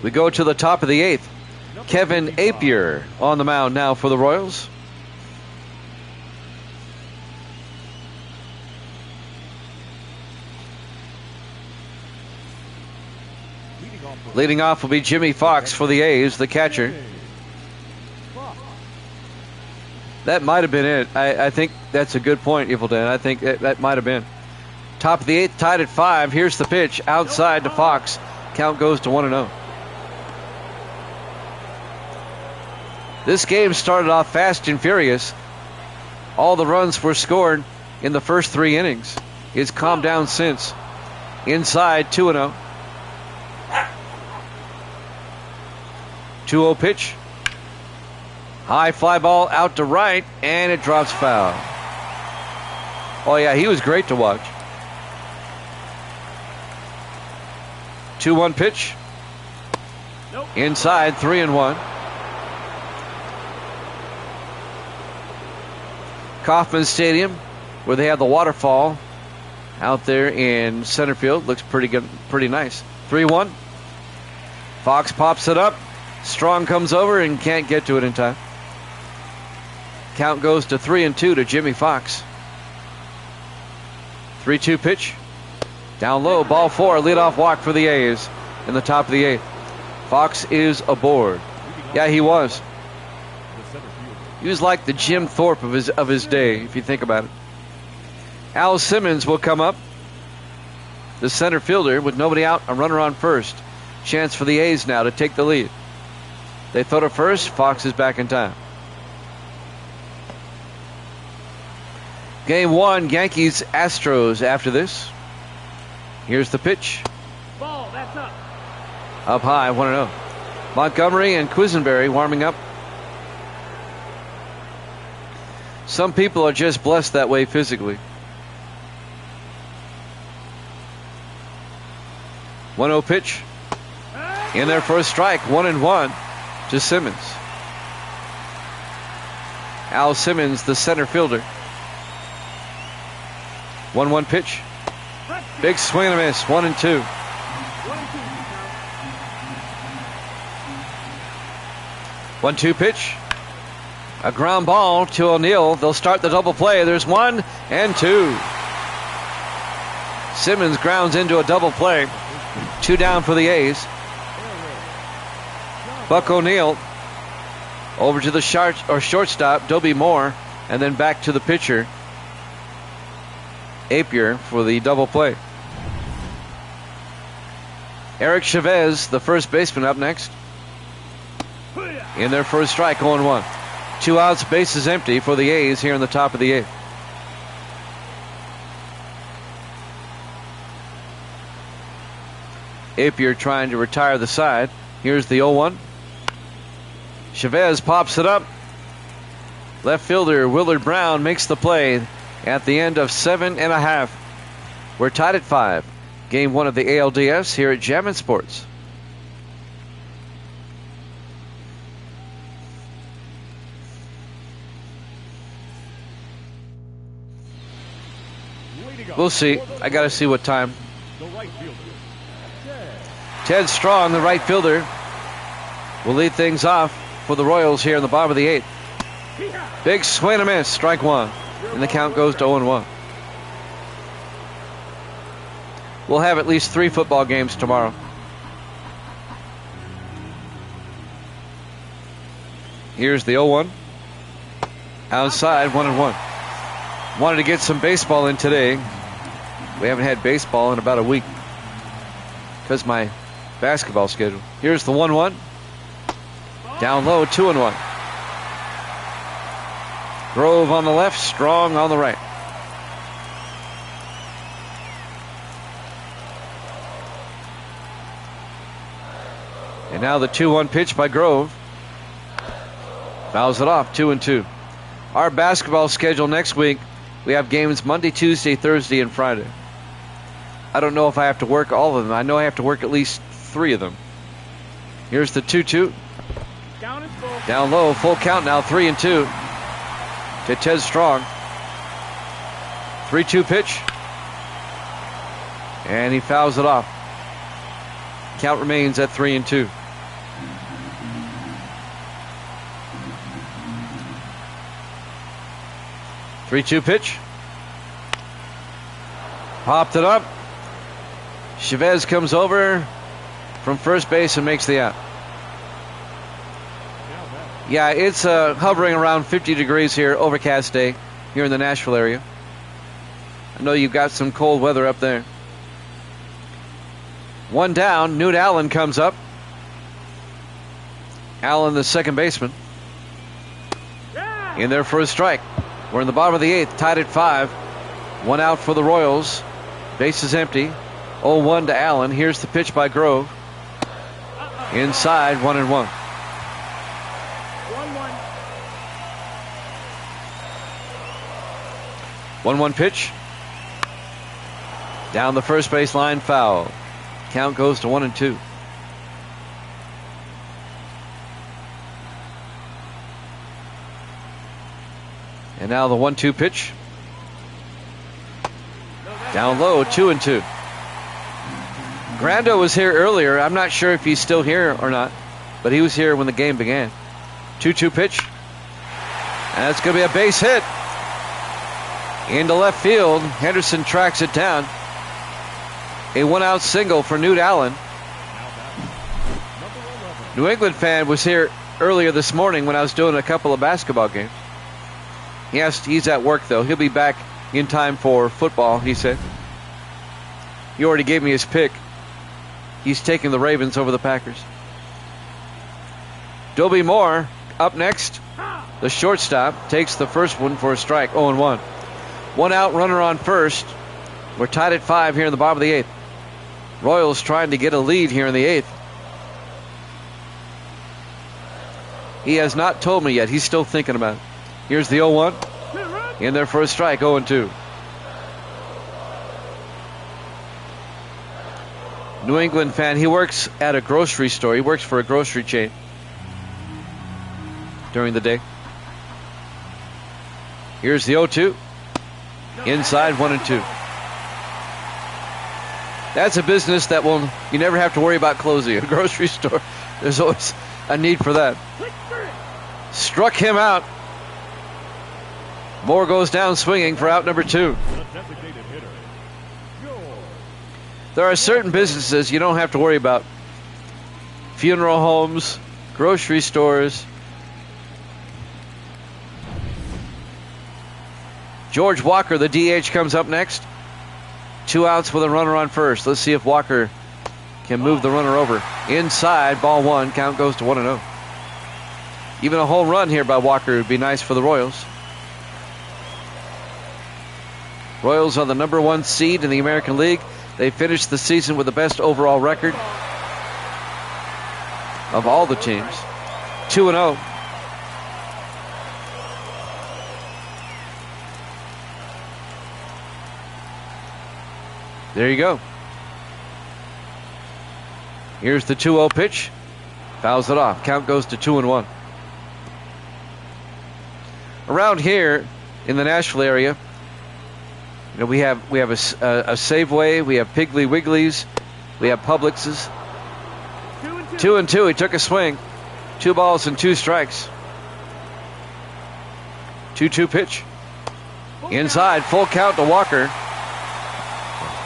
Speaker 1: We go to the top of the 8th. Kevin Apier on the mound now for the Royals. Leading off will be Jimmy Fox for the A's, the catcher. That might have been it. I think that's a good point, Evildan. I think that might have been. Top of the 8th, tied at 5. Here's the pitch outside to Fox. Count goes to 1-0. This game started off fast and furious. All the runs were scored in the first 3 innings. It's calmed down since. Inside, 2-0. 2-0 pitch. High fly ball out to right, and it drops foul. Oh, yeah, he was great to watch. 2-1 pitch. Inside, 3-1. Kauffman Stadium, where they have the waterfall out there in center field. Looks pretty good, pretty nice. 3-1. Fox pops it up. Strong comes over and can't get to it in time. Count goes to 3-2 to Jimmy Fox. 3-2 pitch. Down low, ball 4, leadoff walk for the A's in the top of the 8th. Fox is aboard. Yeah, he was. He was like the Jim Thorpe of his day, if you think about it. Al Simmons will come up. The center fielder with nobody out, a runner on first. Chance for the A's now to take the lead. They throw to first. Fox is back in time. Game 1, Yankees Astros after this. Here's the pitch.
Speaker 2: Ball, that's up.
Speaker 1: Up high, 1-0. Montgomery and Quisenberry warming up. Some people are just blessed that way physically. 1-0 pitch. In there for a strike, 1-1 to Simmons. Al Simmons, the center fielder. 1-1 pitch. Big swing and a miss, 1-2. 1-2 pitch. A ground ball to O'Neill. They'll start the double play. There's 1 and 2. Simmons grounds into a double play. 2 down for the A's. Buck O'Neill over to the shortstop, Dobie Moore, and then back to the pitcher, Apier, for the double play. Eric Chavez, the first baseman, up next. In there for a strike, 0-1. 2 outs, bases empty for the A's here in the top of the 8th. Apier trying to retire the side. Here's the 0-1. Chavez pops it up. Left fielder Willard Brown makes the play at the end of 7.5. We're tied at 5. Game 1 of the ALDS here at Jammin' Sports. We'll see. I got to see what time. Ted Strong, the right fielder, will lead things off for the Royals here in the bottom of the 8th. Big swing and a miss, strike 1. And the count goes to 0-1. We'll have at least 3 football games tomorrow. Here's the 0-1. Outside, 1-1. Wanted to get some baseball in today. We haven't had baseball in about a week because my basketball schedule. Here's the 1-1. Down low, 2-1. Grove on the left, Strong on the right. And now the 2-1 pitch by Grove. Fouls it off, 2-2. Our basketball schedule next week, we have games Monday, Tuesday, Thursday, and Friday. I don't know if I have to work all of them. I know I have to work at least 3 of them. Here's the 2-2.
Speaker 2: Down and full.
Speaker 1: Down low, full count now, 3-2 to Ted Strong. 3-2 pitch. And he fouls it off. Count remains at 3-2. Three-two pitch. Popped it up. Chavez comes over from first base and makes the out. Yeah, it's hovering around 50 degrees here, overcast day here in the Nashville area. I know you've got some cold weather up there. One down, Newt Allen comes up. Allen, the second baseman, in there for a strike. We're in the bottom of the 8th, tied at 5. 1 out for the Royals. Base is empty. 0-1 to Allen. Here's the pitch by Grove. Inside, 1-1. 1-1 pitch. Down the first base line, foul. Count goes to 1-2. And now the 1-2 pitch. Down low, 2-2. Grando was here earlier. I'm not sure if he's still here or not, but he was here when the game began. 2-2 pitch. And that's going to be a base hit. Into left field. Henderson tracks it down. A 1-out single for Newt Allen. New England fan was here earlier this morning when I was doing a couple of basketball games. Yes, he's at work, though. He'll be back in time for football, he said. He already gave me his pick. He's taking the Ravens over the Packers. Dobie Moore up next. The shortstop takes the first one for a strike, 0-1. 1 out, runner on first. We're tied at 5 here in the bottom of the 8th. Royals trying to get a lead here in the 8th. He has not told me yet. He's still thinking about it. Here's the 0-1. In there for a strike, 0-2. New England fan. He works at a grocery store. He works for a grocery chain during the day. Here's the 0-2. Inside, 1-2. That's a business that you never have to worry about closing. A grocery store, there's always a need for that. Struck him out. Moore goes down swinging for out number 2. There are certain businesses you don't have to worry about. Funeral homes, grocery stores. George Walker, the DH, comes up next. 2 outs with a runner on first. Let's see if Walker can move the runner over. Inside, ball 1. Count goes to 1-0. Even a home run here by Walker would be nice for the Royals. Royals are the number 1 seed in the American League. They finished the season with the best overall record of all the teams. 2-0. There you go. Here's the 2-0 pitch. Fouls it off. Count goes to 2-1. Around here in the Nashville area, you know, we have a Safeway, we have Piggly Wiggly's, we have Publix's. 2-2. He took a swing. 2 balls and 2 strikes. 2-2 pitch. Inside, full count to Walker.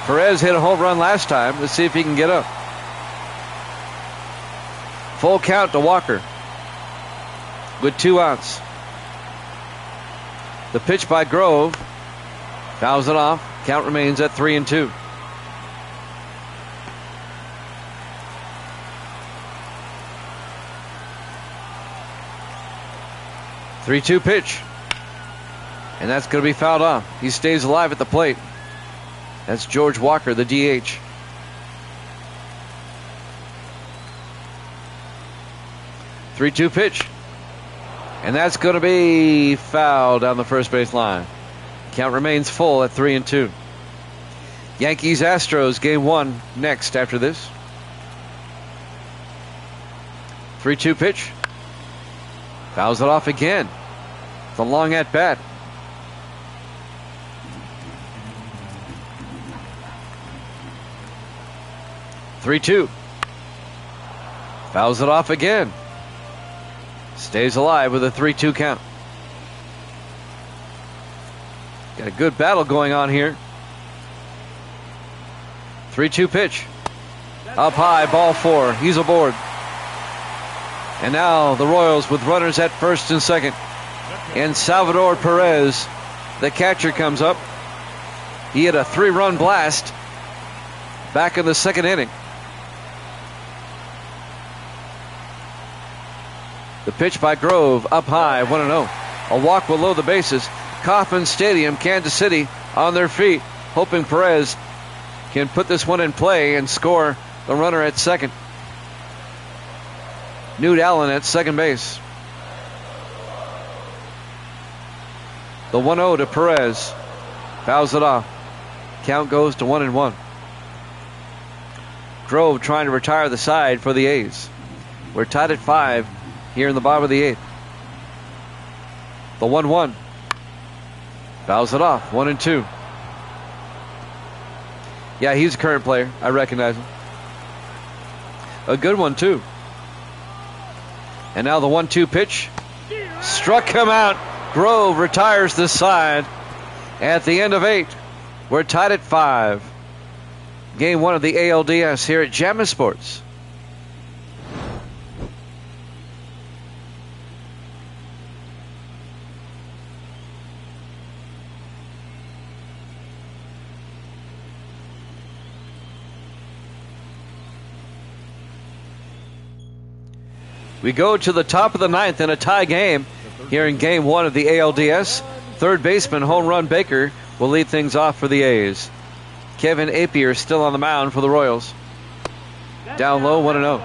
Speaker 1: Perez hit a home run last time. Let's see if he can get up. Full count to Walker with 2 outs. The pitch by Grove. Fouls it off. Count remains at 3-2. Three-two pitch. And that's going to be fouled off. He stays alive at the plate. That's George Walker, the DH. 3-2 pitch. And that's going to be foul down the first base line. Count remains full at 3-2. Yankees Astros game 1 next after this. 3-2 pitch. Fouls it off again. It's a long at bat. Three-two. Fouls it off again. Stays alive with a 3-2 count. Got a good battle going on here. 3-2 pitch. Up high, ball 4. He's aboard. And now the Royals with runners at first and second. And Salvador Perez, the catcher, comes up. He had a 3-run blast back in the second inning. The pitch by Grove, up high, 1-0. A walk below the bases. Kauffman Stadium, Kansas City, on their feet, hoping Perez can put this one in play and score the runner at second. Newt Allen at second base. The 1-0 to Perez. Fouls it off. Count goes to 1-1. Grove trying to retire the side for the A's. We're tied at 5 here in the bottom of the 8th. The 1-1. Fouls it off. 1-2. Yeah, he's a current player. I recognize him. A good one, too. And now the 1-2 pitch. Struck him out. Grove retires the side. At the end of 8, we're tied at 5. Game 1 of the ALDS here at Jammin' Sports. We go to the top of the 9th in a tie game here in Game 1 of the ALDS. Third baseman, home run Baker, will lead things off for the A's. Kevin Apier still on the mound for the Royals. Down low, 1-0.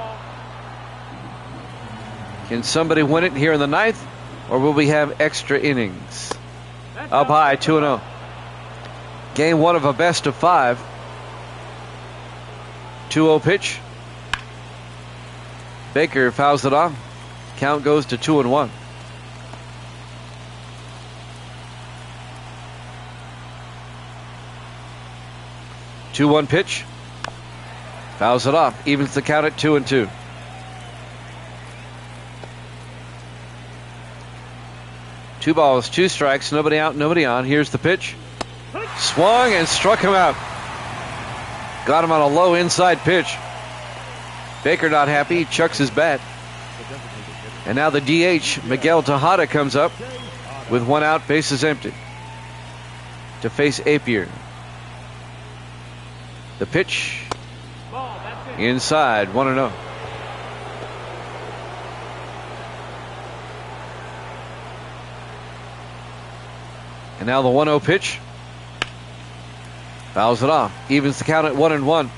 Speaker 1: Can somebody win it here in the 9th, or will we have extra innings? Up high, 2-0. Game 1 of a best of 5. 2-0 pitch. Baker fouls it off. Count goes to 2-1. Two-one pitch. Fouls it off. Evens the count at 2-2. Two balls, 2 strikes, nobody out, nobody on. Here's the pitch. Swung and struck him out. Got him on a low inside pitch. Baker not happy, he chucks his bat. And now the DH, Miguel Tejada, comes up with 1 out, bases empty, to face Apier. The pitch inside, 1-0. And now the 1-0 pitch. Fouls it off. Evens the count at 1-1.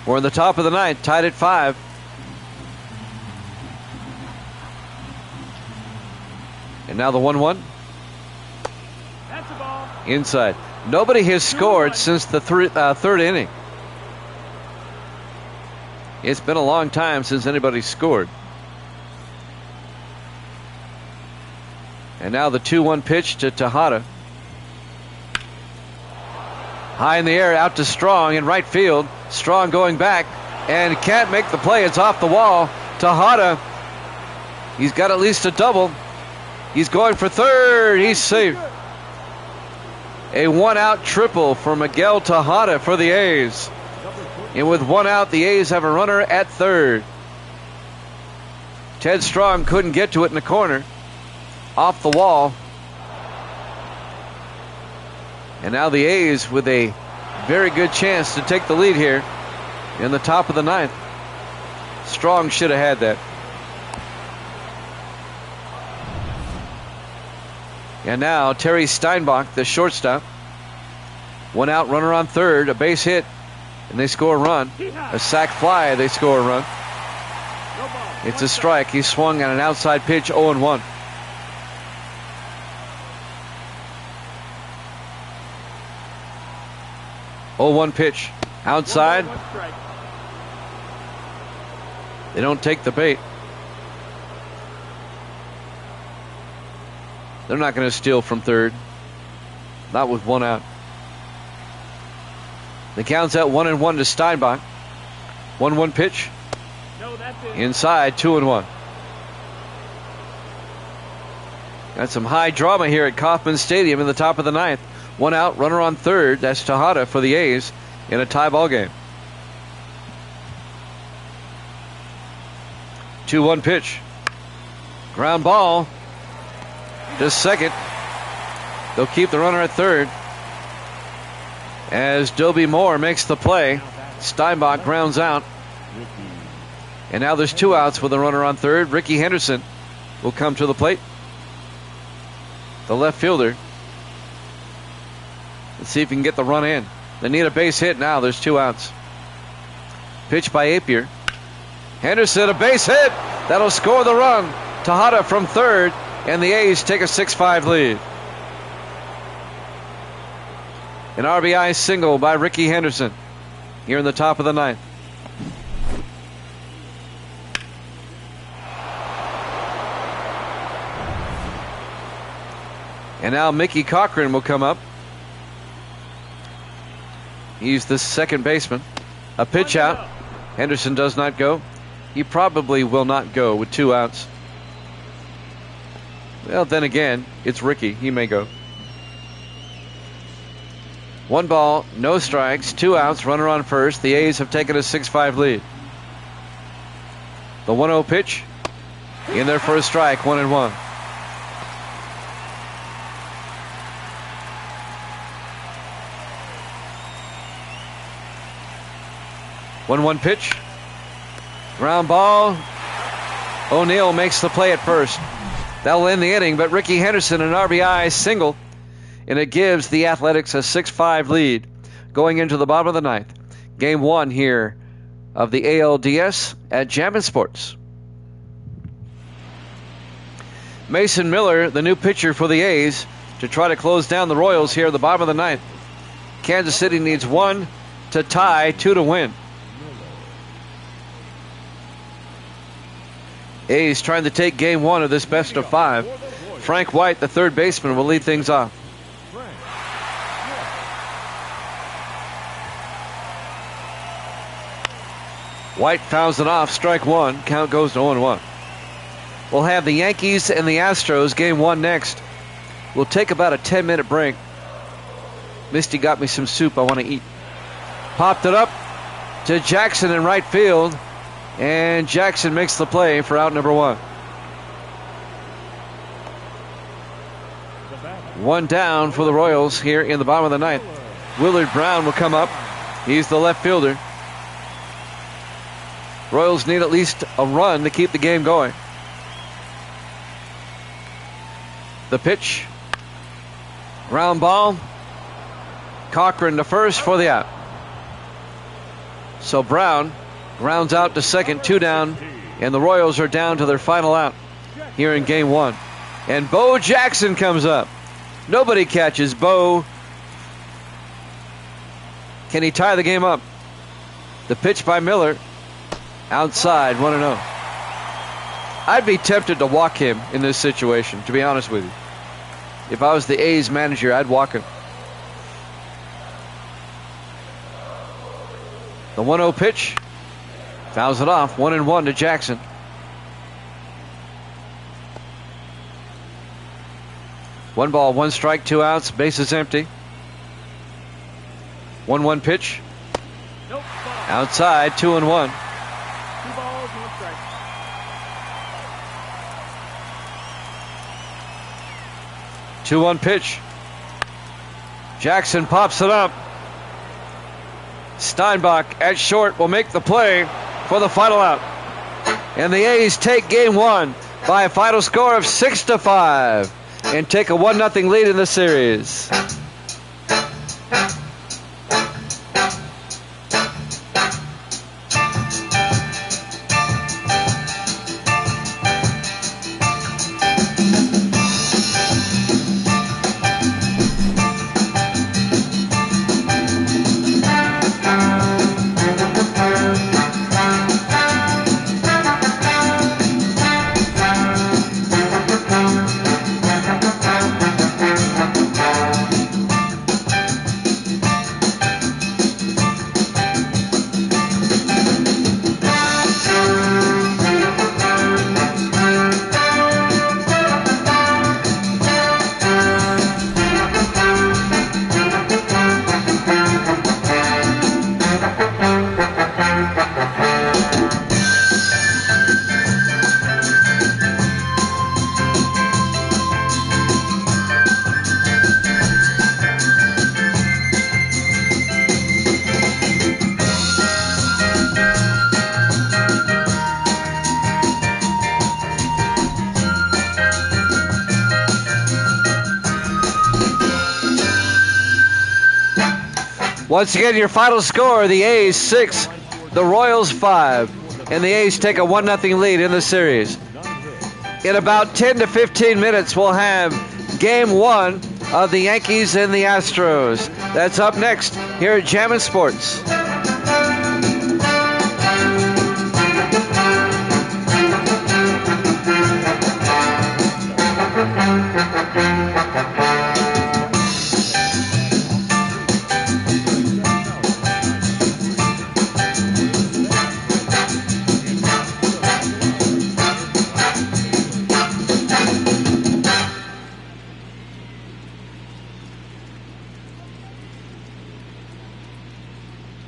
Speaker 1: We're in the top of the 9th, tied at 5. And now the 1-1.
Speaker 2: That's a ball.
Speaker 1: Inside. Nobody has scored since the third inning. It's been a long time since anybody scored. And now the 2-1 pitch to Tejada. High in the air, out to Strong in right field. Strong going back and can't make the play. It's off the wall. Tejada, he's got at least a double. He's going for third. He's safe. A 1-out triple for Miguel Tejada for the A's. And with 1 out, the A's have a runner at third. Ted Strong couldn't get to it in the corner. Off the wall. And now the A's with a very good chance to take the lead here in the top of the 9th. Strong should have had that. And now Terry Steinbach, the shortstop. 1 out, runner on third, a base hit, and they score a run. A sac fly, they score a run. It's a strike. He swung on an outside pitch, 0-1. Oh, 1 pitch. Outside. They don't take the bait. They're not going to steal from third. Not with 1 out. The count's at 1-1 to Steinbach. 1-1 pitch. Inside, 2-1. Got some high drama here at Kauffman Stadium in the top of the 9th. 1 out, runner on third. That's Tejada for the A's in a tie ball game. 2-1 pitch. Ground ball. Just second. They'll keep the runner at third. As Dobie Moore makes the play. Steinbach grounds out. And now there's 2 outs with a runner on third. Ricky Henderson will come to the plate. The left fielder. Let's see if he can get the run in. They need a base hit now. There's 2 outs. Pitch by Apier. Henderson, a base hit. That'll score the run. Tejada from third. And the A's take a 6-5 lead. An RBI single by Ricky Henderson here in the top of the 9th. And now Mickey Cochran will come up. He's the second baseman. A pitch out. Henderson does not go. He probably will not go with 2 outs. Well, then again, it's Ricky. He may go. 1 ball, no strikes, 2 outs, runner on first. The A's have taken a 6-5 lead. The 1-0 pitch in their first strike, 1-1. One pitch. Ground ball. O'Neill makes the play at first. That'll end the inning, but Ricky Henderson an RBI single, and it gives the Athletics a 6-5 lead going into the bottom of the 9th. Game 1 here of the ALDS at Jammin' Sports. Mason Miller, the new pitcher for the A's, to try to close down the Royals here at the bottom of the 9th. Kansas City needs 1 to tie, 2 to win. A's trying to take game 1 of this best of 5. Frank White, the third baseman, will lead things off. White fouls it off, strike 1. Count goes to 0-1. We'll have the Yankees and the Astros game 1 next. We'll take about a 10-minute break. Misty got me some soup I want to eat. Popped it up to Jackson in right field. And Jackson makes the play for out number 1. 1 down for the Royals here in the bottom of the 9th. Willard Brown will come up. He's the left fielder. Royals need at least a run to keep the game going. The pitch. Ground ball. Cochran to first for the out. So Brown grounds out to second, 2 down, and the Royals are down to their final out here in game 1. And Bo Jackson comes up. Nobody catches Bo. Can he tie the game up? The pitch by Miller. Outside, 1-0. I'd be tempted to walk him in this situation, to be honest with you. If I was the A's manager, I'd walk him. The 1-0 pitch. Fouls it off, 1-1 to Jackson. One ball, 1 strike, 2 outs, bases empty. 1-1 pitch.
Speaker 2: Nope.
Speaker 1: Outside, 2-1.
Speaker 2: 2 balls, 1 strike.
Speaker 1: Two-one pitch. Jackson pops it up. Steinbach at short will make the play for the final out. And the A's take game 1 by a final score of 6-5 and take a 1-0 lead in the series. Once again, your final score, the A's 6, the Royals 5, and the A's take a 1-0 lead in the series. In about 10 to 15 minutes, we'll have Game 1 of the Yankees and the Astros. That's up next here at Jammin' Sports.